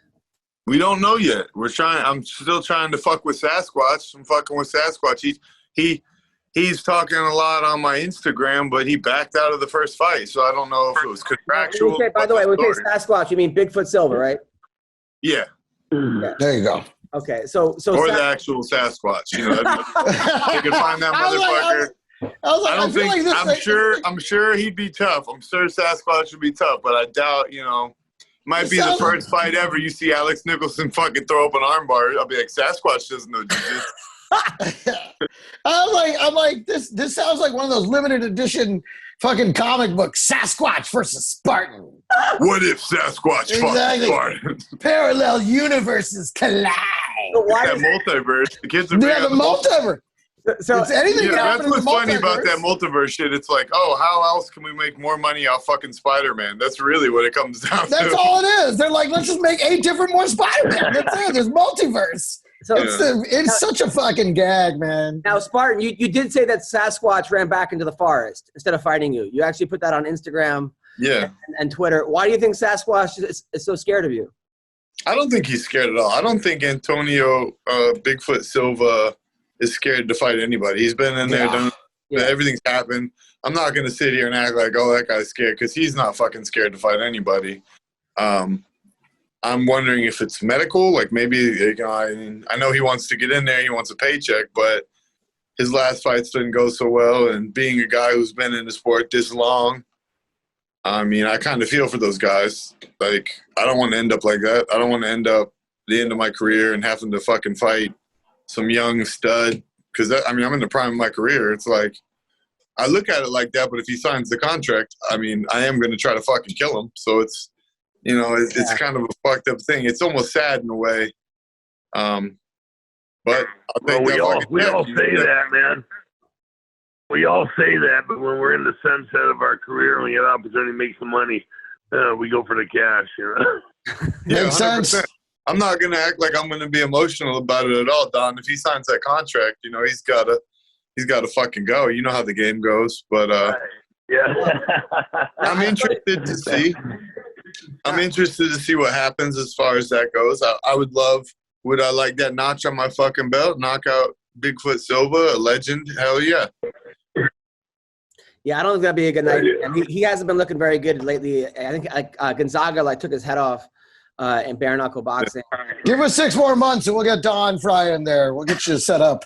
We don't know yet. I'm still trying to fuck with Sasquatch. I'm fucking with Sasquatch. He's talking a lot on my Instagram, but he backed out of the first fight, so I don't know if it was contractual. By the way, when you say Sasquatch, you mean Bigfoot Silver, right? Yeah. There you go. Okay, so or the actual Sasquatch. You can find that motherfucker. I'm sure he'd be tough. I'm sure Sasquatch would be tough, but I doubt, might be the first fight ever you see Alex Nicholson fucking throw up an armbar. I'll be like, Sasquatch doesn't know jiu-jitsu. I'm like, this sounds like one of those limited edition fucking comic books. Sasquatch versus Spartan. What if Sasquatch fought Spartan? Parallel universes collide. That multiverse. The kids are the multiverse. So it's anything can happen. That's what's funny about that multiverse shit. It's like, how else can we make more money off fucking Spider-Man? That's really what it comes down to. That's all it is. They're like, let's just make 8 different more Spider-Man. That's it. There's multiverse. So it's such a fucking gag, man. Now, Spartan, you did say that Sasquatch ran back into the forest instead of fighting you. You actually put that on Instagram and Twitter. Why do you think Sasquatch is so scared of you? I don't think he's scared at all. I don't think Antonio Bigfoot Silva is scared to fight anybody. He's been in there, done everything's happened. I'm not going to sit here and act like, that guy's scared, because he's not fucking scared to fight anybody. I'm wondering if it's medical, like maybe, I know he wants to get in there, he wants a paycheck, but his last fights didn't go so well, and being a guy who's been in the sport this long, I mean, I kind of feel for those guys. Like, I don't want to end up like that. I don't want to end up the end of my career and having to fucking fight some young stud because I'm in the prime of my career. It's like, I look at it like that, but if he signs the contract, I mean, I am going to try to fucking kill him. So it's, it's kind of a fucked up thing. It's almost sad in a way. But I'll take we all say that, man. We all say that, but when we're in the sunset of our career and we get an opportunity to make some money, we go for the cash, Yeah, Makes sense. 100%. I'm not going to act like I'm going to be emotional about it at all, Don. If he signs that contract, he's got to fucking go. You know how the game goes, but yeah. I'm interested to see. I'm interested to see what happens as far as that goes. Would I like that notch on my fucking belt? Knock out Bigfoot Silva, a legend? Hell yeah. Yeah, I don't think that'd be a good night. And he hasn't been looking very good lately. I think Gonzaga took his head off in bare knuckle boxing. Give us 6 more months and we'll get Don Frye in there. We'll get you set up.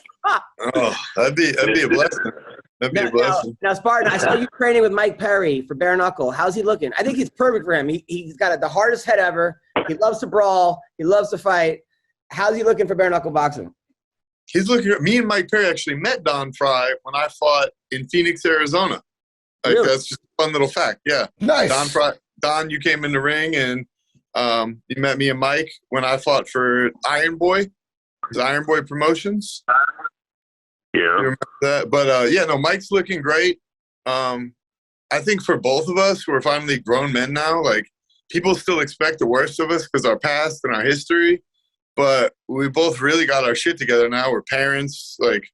Oh, that'd be a blessing. That'd be a blessing. Now, Spartan, I saw you training with Mike Perry for bare knuckle. How's he looking? I think he's perfect for him. He's got the hardest head ever. He loves to brawl. He loves to fight. How's he looking for bare knuckle boxing? He's looking at me and Mike Perry actually met Don Frye when I fought in Phoenix, Arizona. Really? That's just a fun little fact. Yeah. Nice. Don, you came in the ring and you met me and Mike when I fought for Iron Boy. It was Iron Boy Promotions. Yeah. You remember that? But Mike's looking great. I think for both of us, we're finally grown men now. Like, people still expect the worst of us because our past and our history. But we both really got our shit together now. We're parents. Like,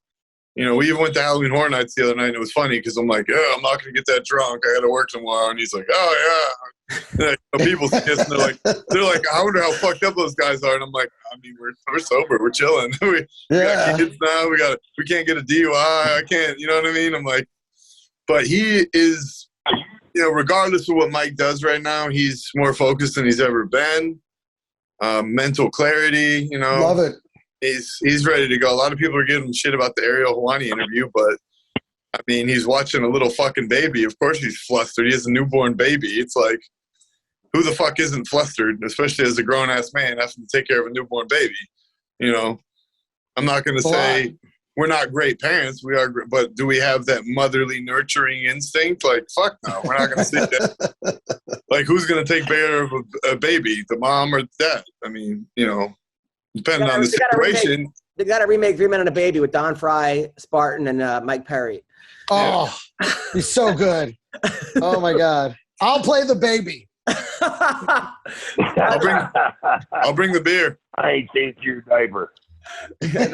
we even went to Halloween Horror Nights the other night, and it was funny because I'm like, I'm not going to get that drunk. I got to work tomorrow. And he's like, oh, yeah. People see us, and they're like, I wonder how fucked up those guys are. And I'm like, I mean, we're sober. We're chilling. we got kids now. We can't get a DUI. I can't, you know what I mean? I'm like, but he is, regardless of what Mike does right now, he's more focused than he's ever been. Mental clarity, Love it. He's ready to go. A lot of people are giving him shit about the Ariel Helwani interview, but I mean, he's watching a little fucking baby. Of course he's flustered. He has a newborn baby. It's like, who the fuck isn't flustered, especially as a grown-ass man having to take care of a newborn baby? I'm not going to say we're not great parents. We are, but do we have that motherly nurturing instinct? Like, fuck no. We're not going to sit there. Like, who's going to take care of a baby, the mom or the dad? I mean, depending on the situation. They got to remake 3 Men and a Baby with Don Frye, Spartan, and Mike Perry. Oh, he's so good. Oh, my God. I'll play the baby. I'll bring the beer. I ain't changed your diaper. Dude,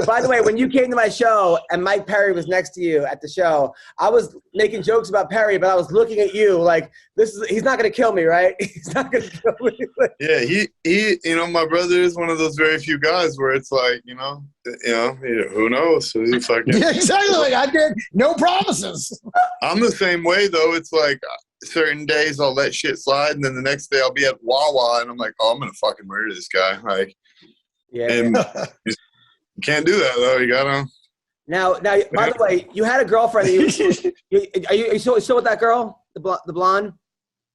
by the way, when you came to my show and Mike Perry was next to you at the show, I was making jokes about Perry, but I was looking at you like, he's not going to kill me, right? He's not going to kill me. Yeah, he my brother is one of those very few guys where it's like, who knows? Yeah, exactly. Like, I did no promises. I'm the same way though. It's like certain days I'll let shit slide, and then the next day I'll be at Wawa and I'm like, oh, I'm going to fucking murder this guy. Like, yeah. And you can't do that though. You gotta. Now, by the way, you had a girlfriend. Are you still with that girl, the blonde?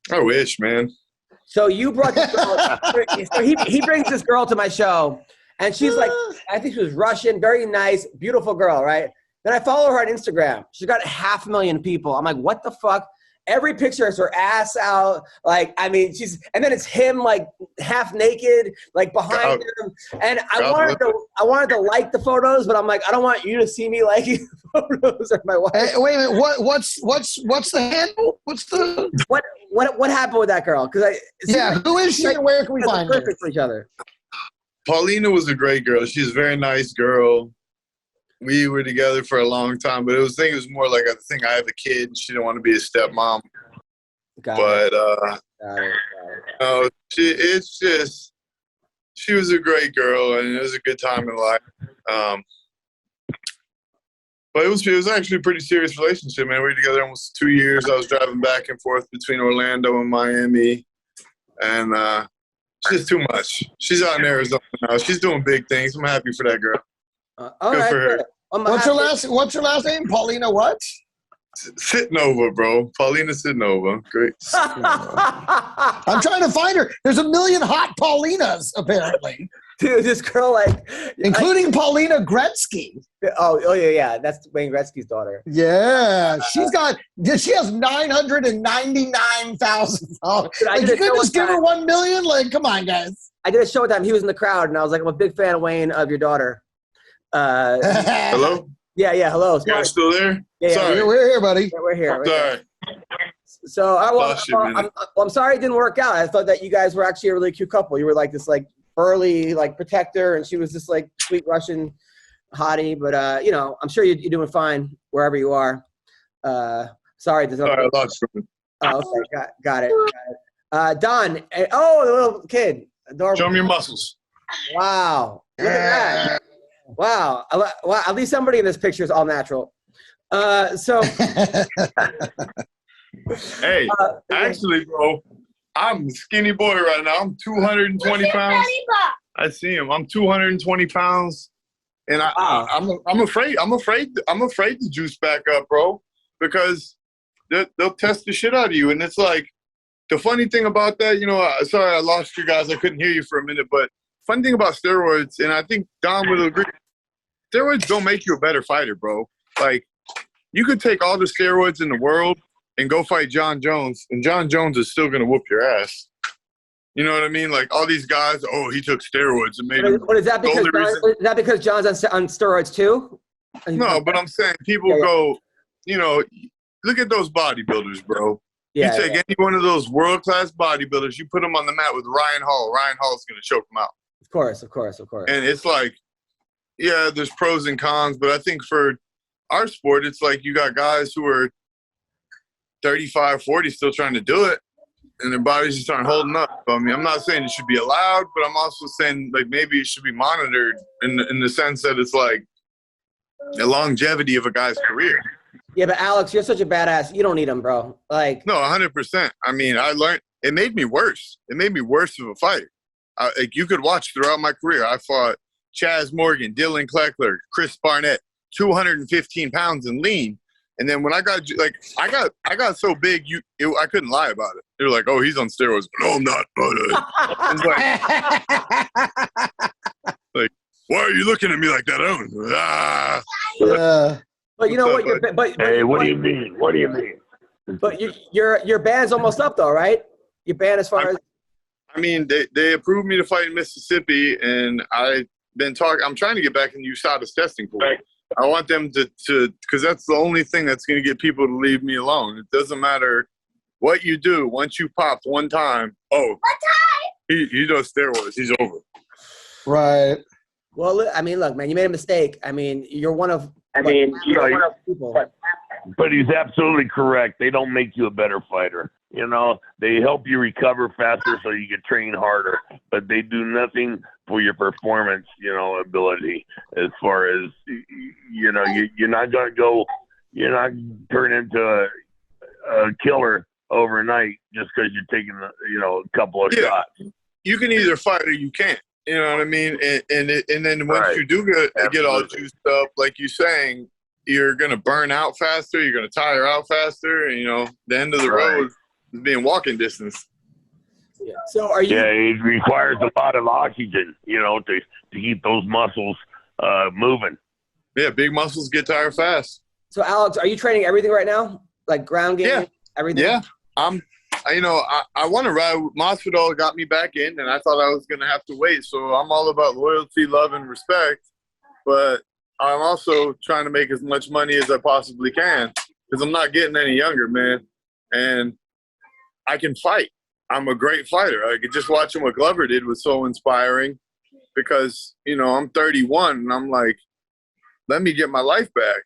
I wish, man. So you brought this girl. So he brings this girl to my show, and she's like, I think she was Russian, very nice, beautiful girl, right? Then I follow her on Instagram. She's got 500,000 people. I'm like, what the fuck? Every picture is her ass out. Like, I mean, and then it's him like half naked, like behind him. And I wanted to like the photos, but I'm like, I don't want you to see me liking photos or my wife. Hey, wait a minute. What's the handle? What's the what happened with that girl? Who is she and where can we find her? Perfect for each other. Paulina was a great girl. She's a very nice girl. We were together for a long time, but it was more like I think I have a kid and she didn't want to be a stepmom. Got it. She was a great girl and it was a good time in life. But it was actually a pretty serious relationship, man. We were together almost 2 years. I was driving back and forth between Orlando and Miami, and it's just too much. She's out in Arizona now. She's doing big things. I'm happy for that girl. Good for her. What's your last name? Paulina what? Sitnova, bro. Paulina Sitnova. Great. I'm trying to find her. There's a million hot Paulinas, apparently. Dude, this girl including Paulina Gretzky. Oh yeah. That's Wayne Gretzky's daughter. Yeah, she has 999,000 followers. Like, you could just give her 1 million. Like, come on, guys. I did a show with him. He was in the crowd, and I was like, I'm a big fan of Wayne, of your daughter. Hello? Yeah. Hello. You guys still there? Yeah. Sorry. We're here, buddy. We're here. Sorry. So I'm sorry it didn't work out. I thought that you guys were actually a really cute couple. You were like this like burly like protector, and she was this like sweet Russian hottie. But I'm sure you're doing fine wherever you are. Sorry, I lost you. Oh, okay, got it. Don. The little kid. Adorable. Show me your muscles. Wow. Look at that. Wow. At least somebody in this picture is all natural. Hey, actually, bro, I'm a skinny boy right now. I'm 220 pounds. I see him. I'm 220 pounds, and I'm afraid. I'm afraid to juice back up, bro, because they'll test the shit out of you. And it's like the funny thing about that, sorry I lost you guys. I couldn't hear you for a minute, but funny thing about steroids, and I think Don would agree, steroids don't make you a better fighter, bro. Like, you could take all the steroids in the world and go fight John Jones, and John Jones is still going to whoop your ass. You know what I mean? Like, all these guys, he took steroids and made him. What is that because John's on steroids too? No, but I'm saying people go, look at those bodybuilders, bro. Yeah, you take any one of those world-class bodybuilders, you put them on the mat with Ryan Hall. Ryan Hall's going to choke them out. Of course. And it's like, yeah, there's pros and cons, but I think for our sport, it's like you got guys who are 35, 40 still trying to do it, and their bodies just aren't holding up. I mean, I'm not saying it should be allowed, but I'm also saying like maybe it should be monitored in the sense that it's like the longevity of a guy's career. Yeah, but Alex, you're such a badass. You don't need them, bro. Like, no, 100%. I mean, I learned. It made me worse. It made me worse of a fighter. Like, you could watch throughout my career. I fought Chaz Morgan, Dylan Kleckler, Chris Barnett, 215 pounds and lean. And then when I got so big, I couldn't lie about it. They were like, "Oh, he's on steroids." No, I'm not. It's like, why are you looking at me like that? But you know what? Hey, what do you mean? What do you mean? But your band's almost up though, right? Your band as far as. I mean, they approved me to fight in Mississippi, and I'm trying to get back in USADA's testing pool. I want them to because that's the only thing that's going to get people to leave me alone. It doesn't matter what you do. Once you popped one time, he does steroids. He's over. Right. Well, I mean, look, man, you made a mistake. I mean, you're one of people. But he's absolutely correct. They don't make you a better fighter. They help you recover faster so you can train harder, but they do nothing for your performance, ability as far as, you're not going to go, you're not turn into a killer overnight just because you're taking, a couple of shots. You can either fight or you can't. You know what I mean? And then once you do get all juiced up, like you're saying, you're going to burn out faster. You're going to tire out faster. And, the end of the road is being walking distance. Yeah. So are you? Yeah, it requires a lot of oxygen, to keep those muscles moving. Yeah, big muscles get tired fast. So Alex, are you training everything right now? Like ground game, everything? Yeah, I want to ride. Masvidal got me back in, and I thought I was going to have to wait. So I'm all about loyalty, love, and respect. But I'm also trying to make as much money as I possibly can because I'm not getting any younger, man. And I can fight. I'm a great fighter. Just watching what Glover did was so inspiring because, I'm 31 and I'm like, let me get my life back.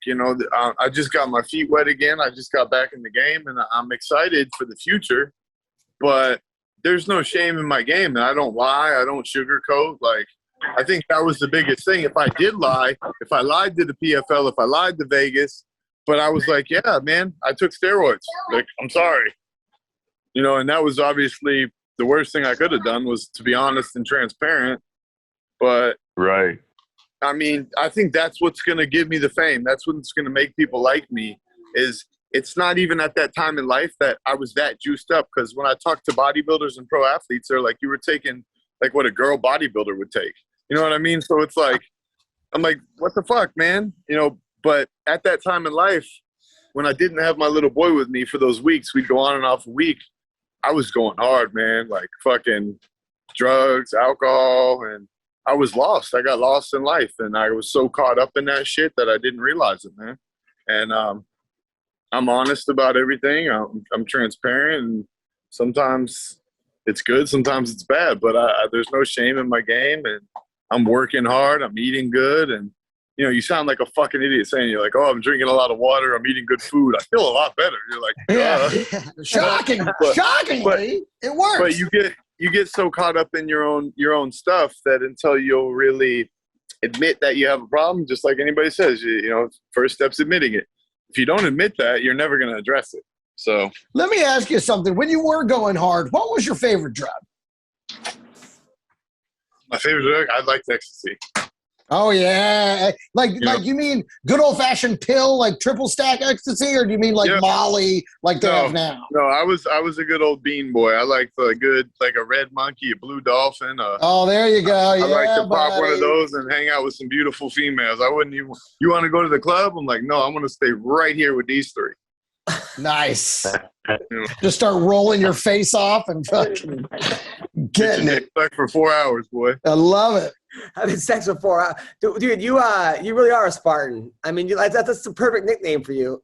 I just got my feet wet again. I just got back in the game and I'm excited for the future, but there's no shame in my game. And I don't lie. I don't sugarcoat. Like, I think that was the biggest thing. If I did lie, if I lied to the PFL, if I lied to Vegas, but I was like, yeah, man, I took steroids. Like, I'm sorry. And that was obviously the worst thing I could have done was to be honest and transparent. But right. I mean, I think that's what's going to give me the fame. That's what's going to make people like me is it's not even at that time in life that I was that juiced up. Because when I talk to bodybuilders and pro athletes, they're like, you were taking like what a girl bodybuilder would take. You know what I mean? So it's like, I'm like, what the fuck, man? You know, but at that time in life, when I didn't have my little boy with me for those weeks, we'd go on and off a week. I was going hard, man, like fucking drugs, alcohol, and I was lost. I got lost in life, and I was so caught up in that shit that I didn't realize it, man. And I'm honest about everything. I'm transparent, and sometimes it's good, sometimes it's bad, but there's no shame in my game, and I'm working hard. I'm eating good, and you know, you sound like a fucking idiot saying you're like, oh, I'm drinking a lot of water, I'm eating good food. I feel a lot better. You're like, shockingly, it works. But you get so caught up in your own stuff that until you'll really admit that you have a problem, just like anybody says, you know, first step's admitting it. If you don't admit that, you're never going to address it. So let me ask you something. When you were going hard, what was your favorite drug? My favorite drug, I liked ecstasy. Oh yeah, like you mean good old fashioned pill, like triple stack ecstasy, or do you mean like Molly, like they have now? No, I was a good old bean boy. I liked a good, like a red monkey, a blue dolphin. Oh, there you go. I like to pop one of those and hang out with some beautiful females. I wouldn't even. You want to go to the club? I'm like, no, I'm going to stay right here with these three. Nice. Just start rolling your face off and fucking getting it. Like for 4 hours, boy. I love it. Having sex for 4 hours, dude. You really are a Spartan. I mean, that's the perfect nickname for you.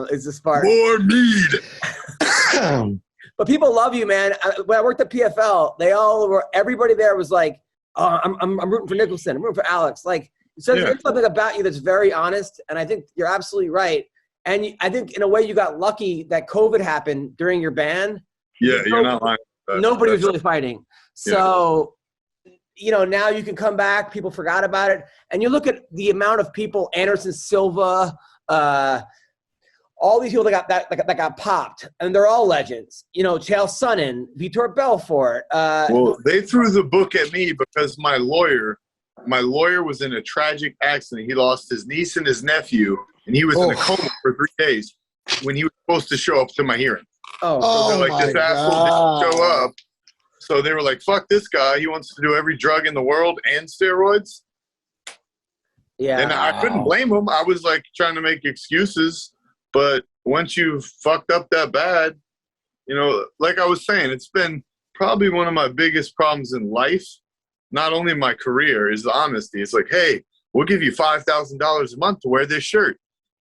Is a Spartan. More need. But people love you, man. When I worked at PFL, everybody there was like, oh, I'm rooting for Nicholson. I'm rooting for Alex. Like, so there's something about you that's very honest, and I think you're absolutely right. And I think in a way you got lucky that COVID happened during your ban. Yeah, you're not lying. Nobody was really fighting. So. You know, now you can come back. People forgot about it. And you look at the amount of people, Anderson Silva, all these people that got popped, and they're all legends. You know, Chael Sonnen, Vitor Belfort. Well, they threw the book at me because my lawyer was in a tragic accident. He lost his niece and his nephew, and he was in a coma for 3 days when he was supposed to show up to my hearing. Oh, so like, this asshole didn't show up. So they were like, fuck this guy. He wants to do every drug in the world and steroids. Yeah. And I couldn't blame him. I was like trying to make excuses. But once you've fucked up that bad, you know, like I was saying, it's been probably one of my biggest problems in life. Not only my career, is the honesty. It's like, hey, we'll give you $5,000 a month to wear this shirt.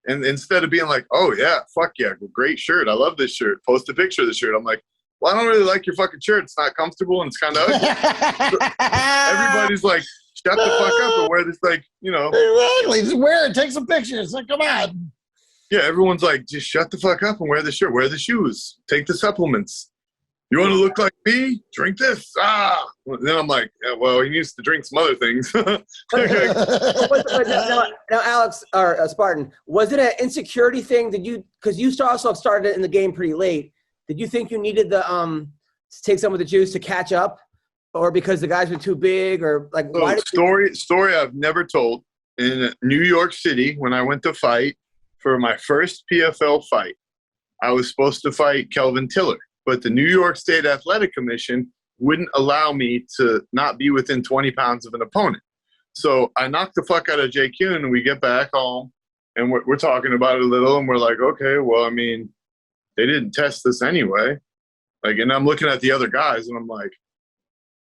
And instead of being like, oh, yeah, fuck yeah, great shirt. I love this shirt. Post a picture of the shirt. I'm like, well, I don't really like your fucking shirt. It's not comfortable and it's kind of ugly. Everybody's like, shut the fuck up and wear this, like, you know. Exactly. Just wear it. Take some pictures. Like, come on. Yeah, everyone's like, just shut the fuck up and wear the shirt. Wear the shoes. Take the supplements. You want to look like me? Drink this. Then I'm like, yeah, well, he needs to drink some other things. Now, Alex, or Spartan, was it an insecurity thing? Because you also started in the game pretty late. Did you think you needed to take some of the juice to catch up, or because the guys were too big, or like? So story I've never told. In New York City, when I went to fight for my first PFL fight, I was supposed to fight Kelvin Tiller, but the New York State Athletic Commission wouldn't allow me to not be within 20 pounds of an opponent. So I knocked the fuck out of JQ, and we get back home, and we're talking about it a little, and we're like, okay, well, I mean, they didn't test this anyway. Like, and I'm looking at the other guys, and I'm like,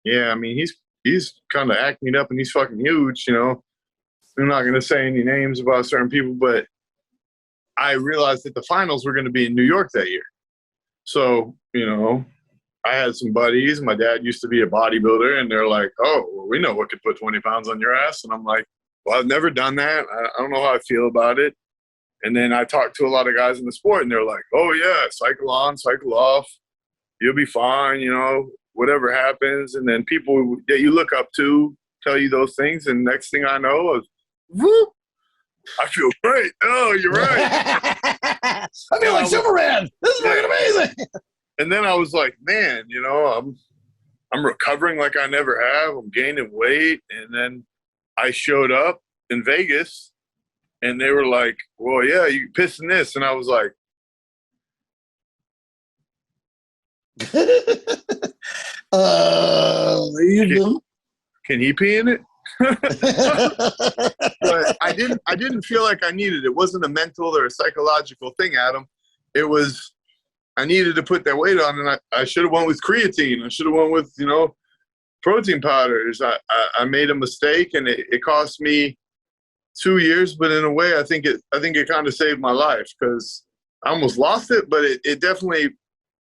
yeah, I mean, he's kind of acting up, and he's fucking huge, you know. I'm not going to say any names about certain people, but I realized that the finals were going to be in New York that year. So, you know, I had some buddies. My dad used to be a bodybuilder, and they're like, oh, well, we know what could put 20 pounds on your ass. And I'm like, well, I've never done that. I don't know how I feel about it. And then I talked to a lot of guys in the sport, and they're like, oh, yeah, cycle on, cycle off. You'll be fine, you know, whatever happens. And then people that you look up to tell you those things, and next thing I know, whoop, I feel great. Oh, you're right. I feel like Superman. This is fucking amazing. And then I was like, man, you know, I'm recovering like I never have. I'm gaining weight. And then I showed up in Vegas, and they were like, well, yeah, you pissing this. And I was like, can he pee in it? But I didn't feel like I needed it. It wasn't a mental or a psychological thing, Adam. It was I needed to put that weight on, and I should have went with creatine. I should have went with, protein powders. I made a mistake, and it cost me 2 years, but in a way, I think it kind of saved my life because I almost lost it, but it definitely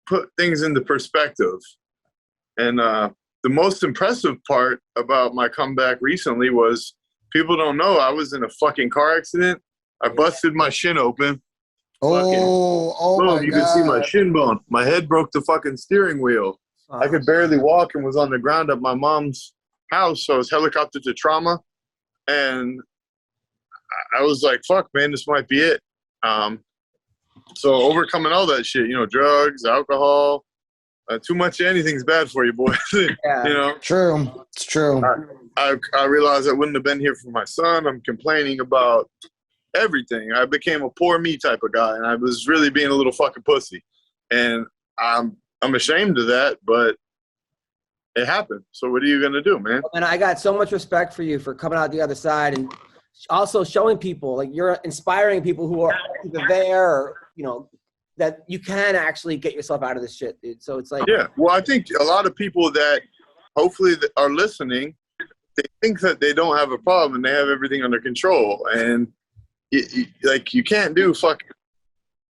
put things into perspective. And the most impressive part about my comeback recently was people don't know I was in a fucking car accident. I busted my shin open. Oh my God. You can see my shin bone. My head broke the fucking steering wheel. I could barely walk and was on the ground at my mom's house. So I was helicoptered to trauma. And I was like, fuck, man, this might be it. So overcoming all that shit, drugs, alcohol, too much of anything's bad for you, boy. Yeah. True. It's true. I realized I wouldn't have been here for my son. I'm complaining about everything. I became a poor me type of guy, and I was really being a little fucking pussy. And I'm ashamed of that, but it happened. So what are you gonna do, man? And I got so much respect for you for coming out the other side and also showing people, like you're inspiring people who are either there or, that you can actually get yourself out of this shit, dude. So it's like, yeah. Well, I think a lot of people that hopefully are listening, they think that they don't have a problem and they have everything under control. And you can't do fucking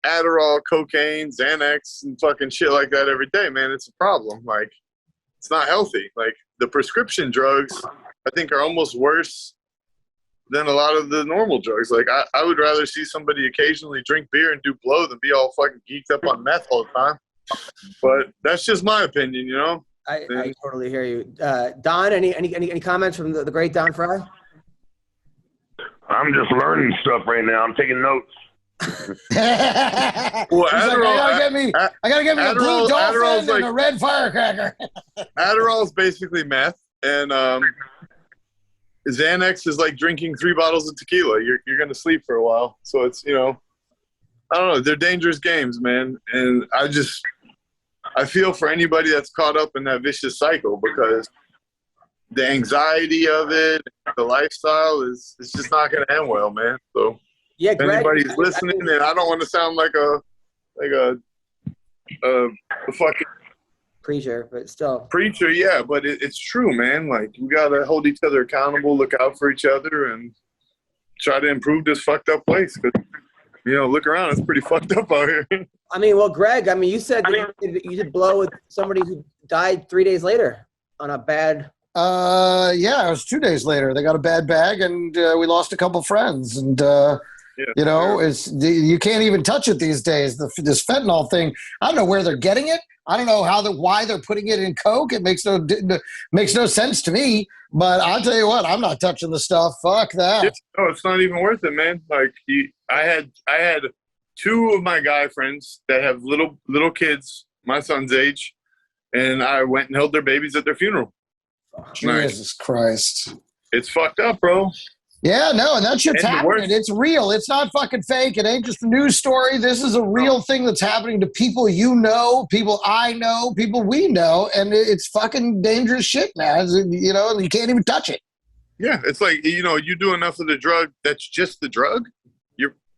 Adderall, cocaine, Xanax, and fucking shit like that every day, man. It's a problem. Like, it's not healthy. Like, the prescription drugs, I think, are almost worse than a lot of the normal drugs. Like, I would rather see somebody occasionally drink beer and do blow than be all fucking geeked up on meth all the time. But that's just my opinion, I totally hear you. Don, any comments from the great Don Frye? I'm just learning stuff right now. I'm taking notes. Well, Adderall, I gotta get me a blue Adderall's dolphin and a red firecracker. Adderall's basically meth, and Xanax is like drinking 3 bottles of tequila. You're gonna sleep for a while. So it's I don't know. They're dangerous games, man. And I feel for anybody that's caught up in that vicious cycle because the anxiety of it, the lifestyle is just not gonna end well, man. So yeah, if anybody's listening, and I don't want to sound like a fucking preacher, but still preacher, yeah, but it's true, man. Like, we gotta hold each other accountable, look out for each other, and try to improve this fucked up place. Cause look around, it's pretty fucked up out here. I mean, well, Greg, you said that you did blow with somebody who died 3 days later on a bad. Yeah, it was 2 days later. They got a bad bag, and we lost a couple friends. And you can't even touch it these days. This fentanyl thing, I don't know where they're getting it. I don't know why they're putting it in coke. It makes no sense to me. But I'll tell you what, I'm not touching the stuff. Fuck that. It's not even worth it, man. Like, I had 2 of my guy friends that have little kids, my son's age, and I went and held their babies at their funeral. Jesus Christ. It's fucked up, bro. Yeah, no, and that shit's happening. It's real. It's not fucking fake. It ain't just a news story. This is a real thing that's happening to people people I know, people we know, and it's fucking dangerous shit, man. You can't even touch it. Yeah, it's like, you do enough of the drug that's just the drug,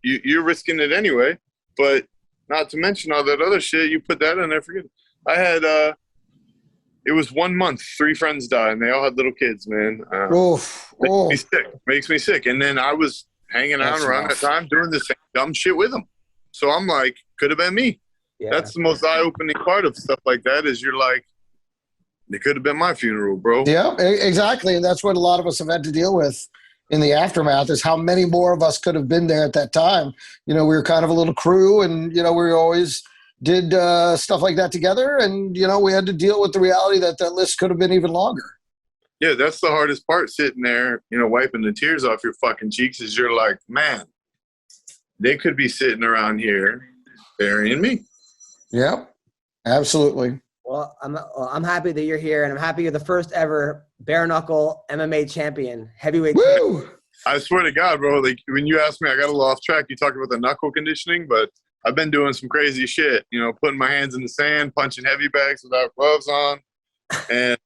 you're risking it anyway. But not to mention all that other shit, you put that in there, forget it. I had it was 1 month, 3 friends died, and they all had little kids, man. Makes me sick. And then I was hanging out around that time doing the same dumb shit with them. So I'm like, could have been me. Yeah. That's the most eye-opening part of stuff like that is you're like, it could have been my funeral, bro. Yeah, exactly. And that's what a lot of us have had to deal with in the aftermath is how many more of us could have been there at that time. We were kind of a little crew, and, we always did stuff like that together, and we had to deal with the reality that list could have been even longer. Yeah, that's the hardest part, sitting there, wiping the tears off your fucking cheeks, is you're like, man, they could be sitting around here burying me. Yep, absolutely. Well, I'm happy that you're here, and I'm happy you're the first ever bare knuckle MMA champion, heavyweight. Woo! I swear to God, bro, like, when you asked me, I got a little off track. You talked about the knuckle conditioning, but I've been doing some crazy shit, putting my hands in the sand, punching heavy bags without gloves on. And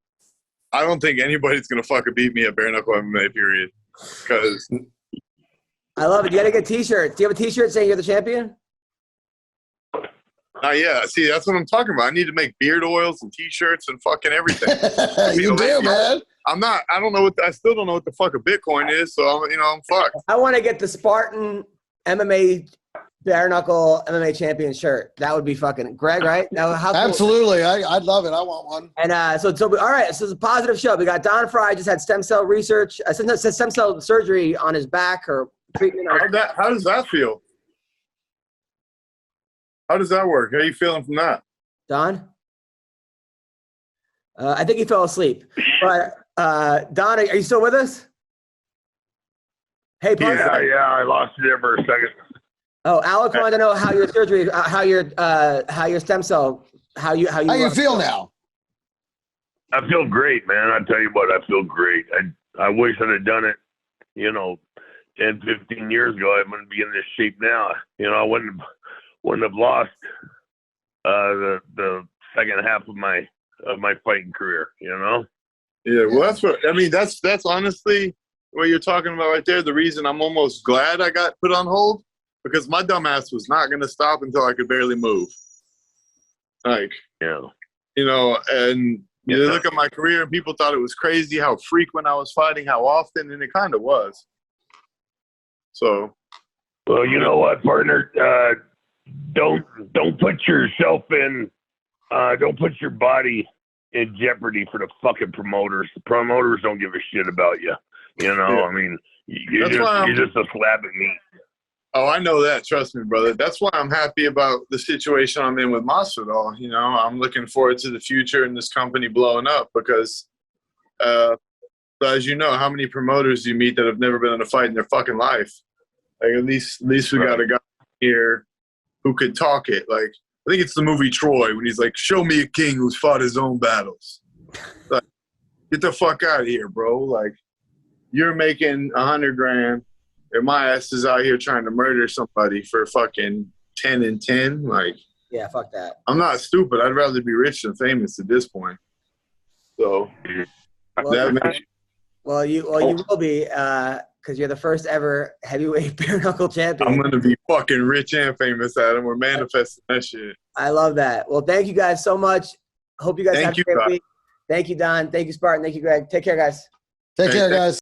I don't think anybody's gonna fucking beat me at bare knuckle MMA. Period. Because I love it. You got to get T-shirts. Do you have a T-shirt saying you're the champion? yeah. See, that's what I'm talking about. I need to make beard oils and T-shirts and fucking everything. You do, man. I'm not. I don't know what. I still don't know what the fuck a Bitcoin is. So I'm fucked. I want to get the Spartan MMA bare knuckle MMA champion shirt. That would be fucking Greg, right? Now, how cool? Absolutely. I'd love it. I want one. And so all right. So it's a positive show. We got Don Frye just had stem cell research, stem cell surgery on his back or treatment. How does that feel? How does that work? How are you feeling from that? Don? I think he fell asleep. But Don, are you still with us? Hey, partner. Yeah, I lost you there for a second. Oh, Alex wanted to know how your surgery, how your stem cell, how you feel now? I feel great, man. I tell you what, I feel great. I wish I'd have done it, 10, 15 years ago. I wouldn't be in this shape now. I wouldn't have lost the second half of my fighting career. Yeah, well, that's what I mean. That's honestly what you're talking about right there. The reason I'm almost glad I got put on hold, because my dumbass was not going to stop until I could barely move. And you look at my career and people thought it was crazy how frequent I was fighting, how often, and it kind of was. So, well, you know what, partner? Don't put yourself in. Don't put your body in jeopardy for the fucking promoters. The promoters don't give a shit about you. I mean, you're just a slab of meat. Oh, I know that. Trust me, brother. That's why I'm happy about the situation I'm in with Masvidal. I'm looking forward to the future and this company blowing up because, as you know, how many promoters do you meet that have never been in a fight in their fucking life? Like, at least we got a guy here who could talk it. Like, I think it's the movie Troy when he's like, show me a king who's fought his own battles. Like, get the fuck out of here, bro. Like, you're making $100,000. And my ass is out here trying to murder somebody for fucking 10 and 10. Like, yeah, fuck that. I'm not stupid. I'd rather be rich than famous at this point. So, you will be, because you're the first ever heavyweight bare knuckle champion. I'm gonna be fucking rich and famous, Adam. We're manifesting that shit. I love that. Well, thank you guys so much. Hope you guys have a great week. Thank you, Don. Thank you, Spartan. Thank you, Greg. Take care, guys. Take care, guys.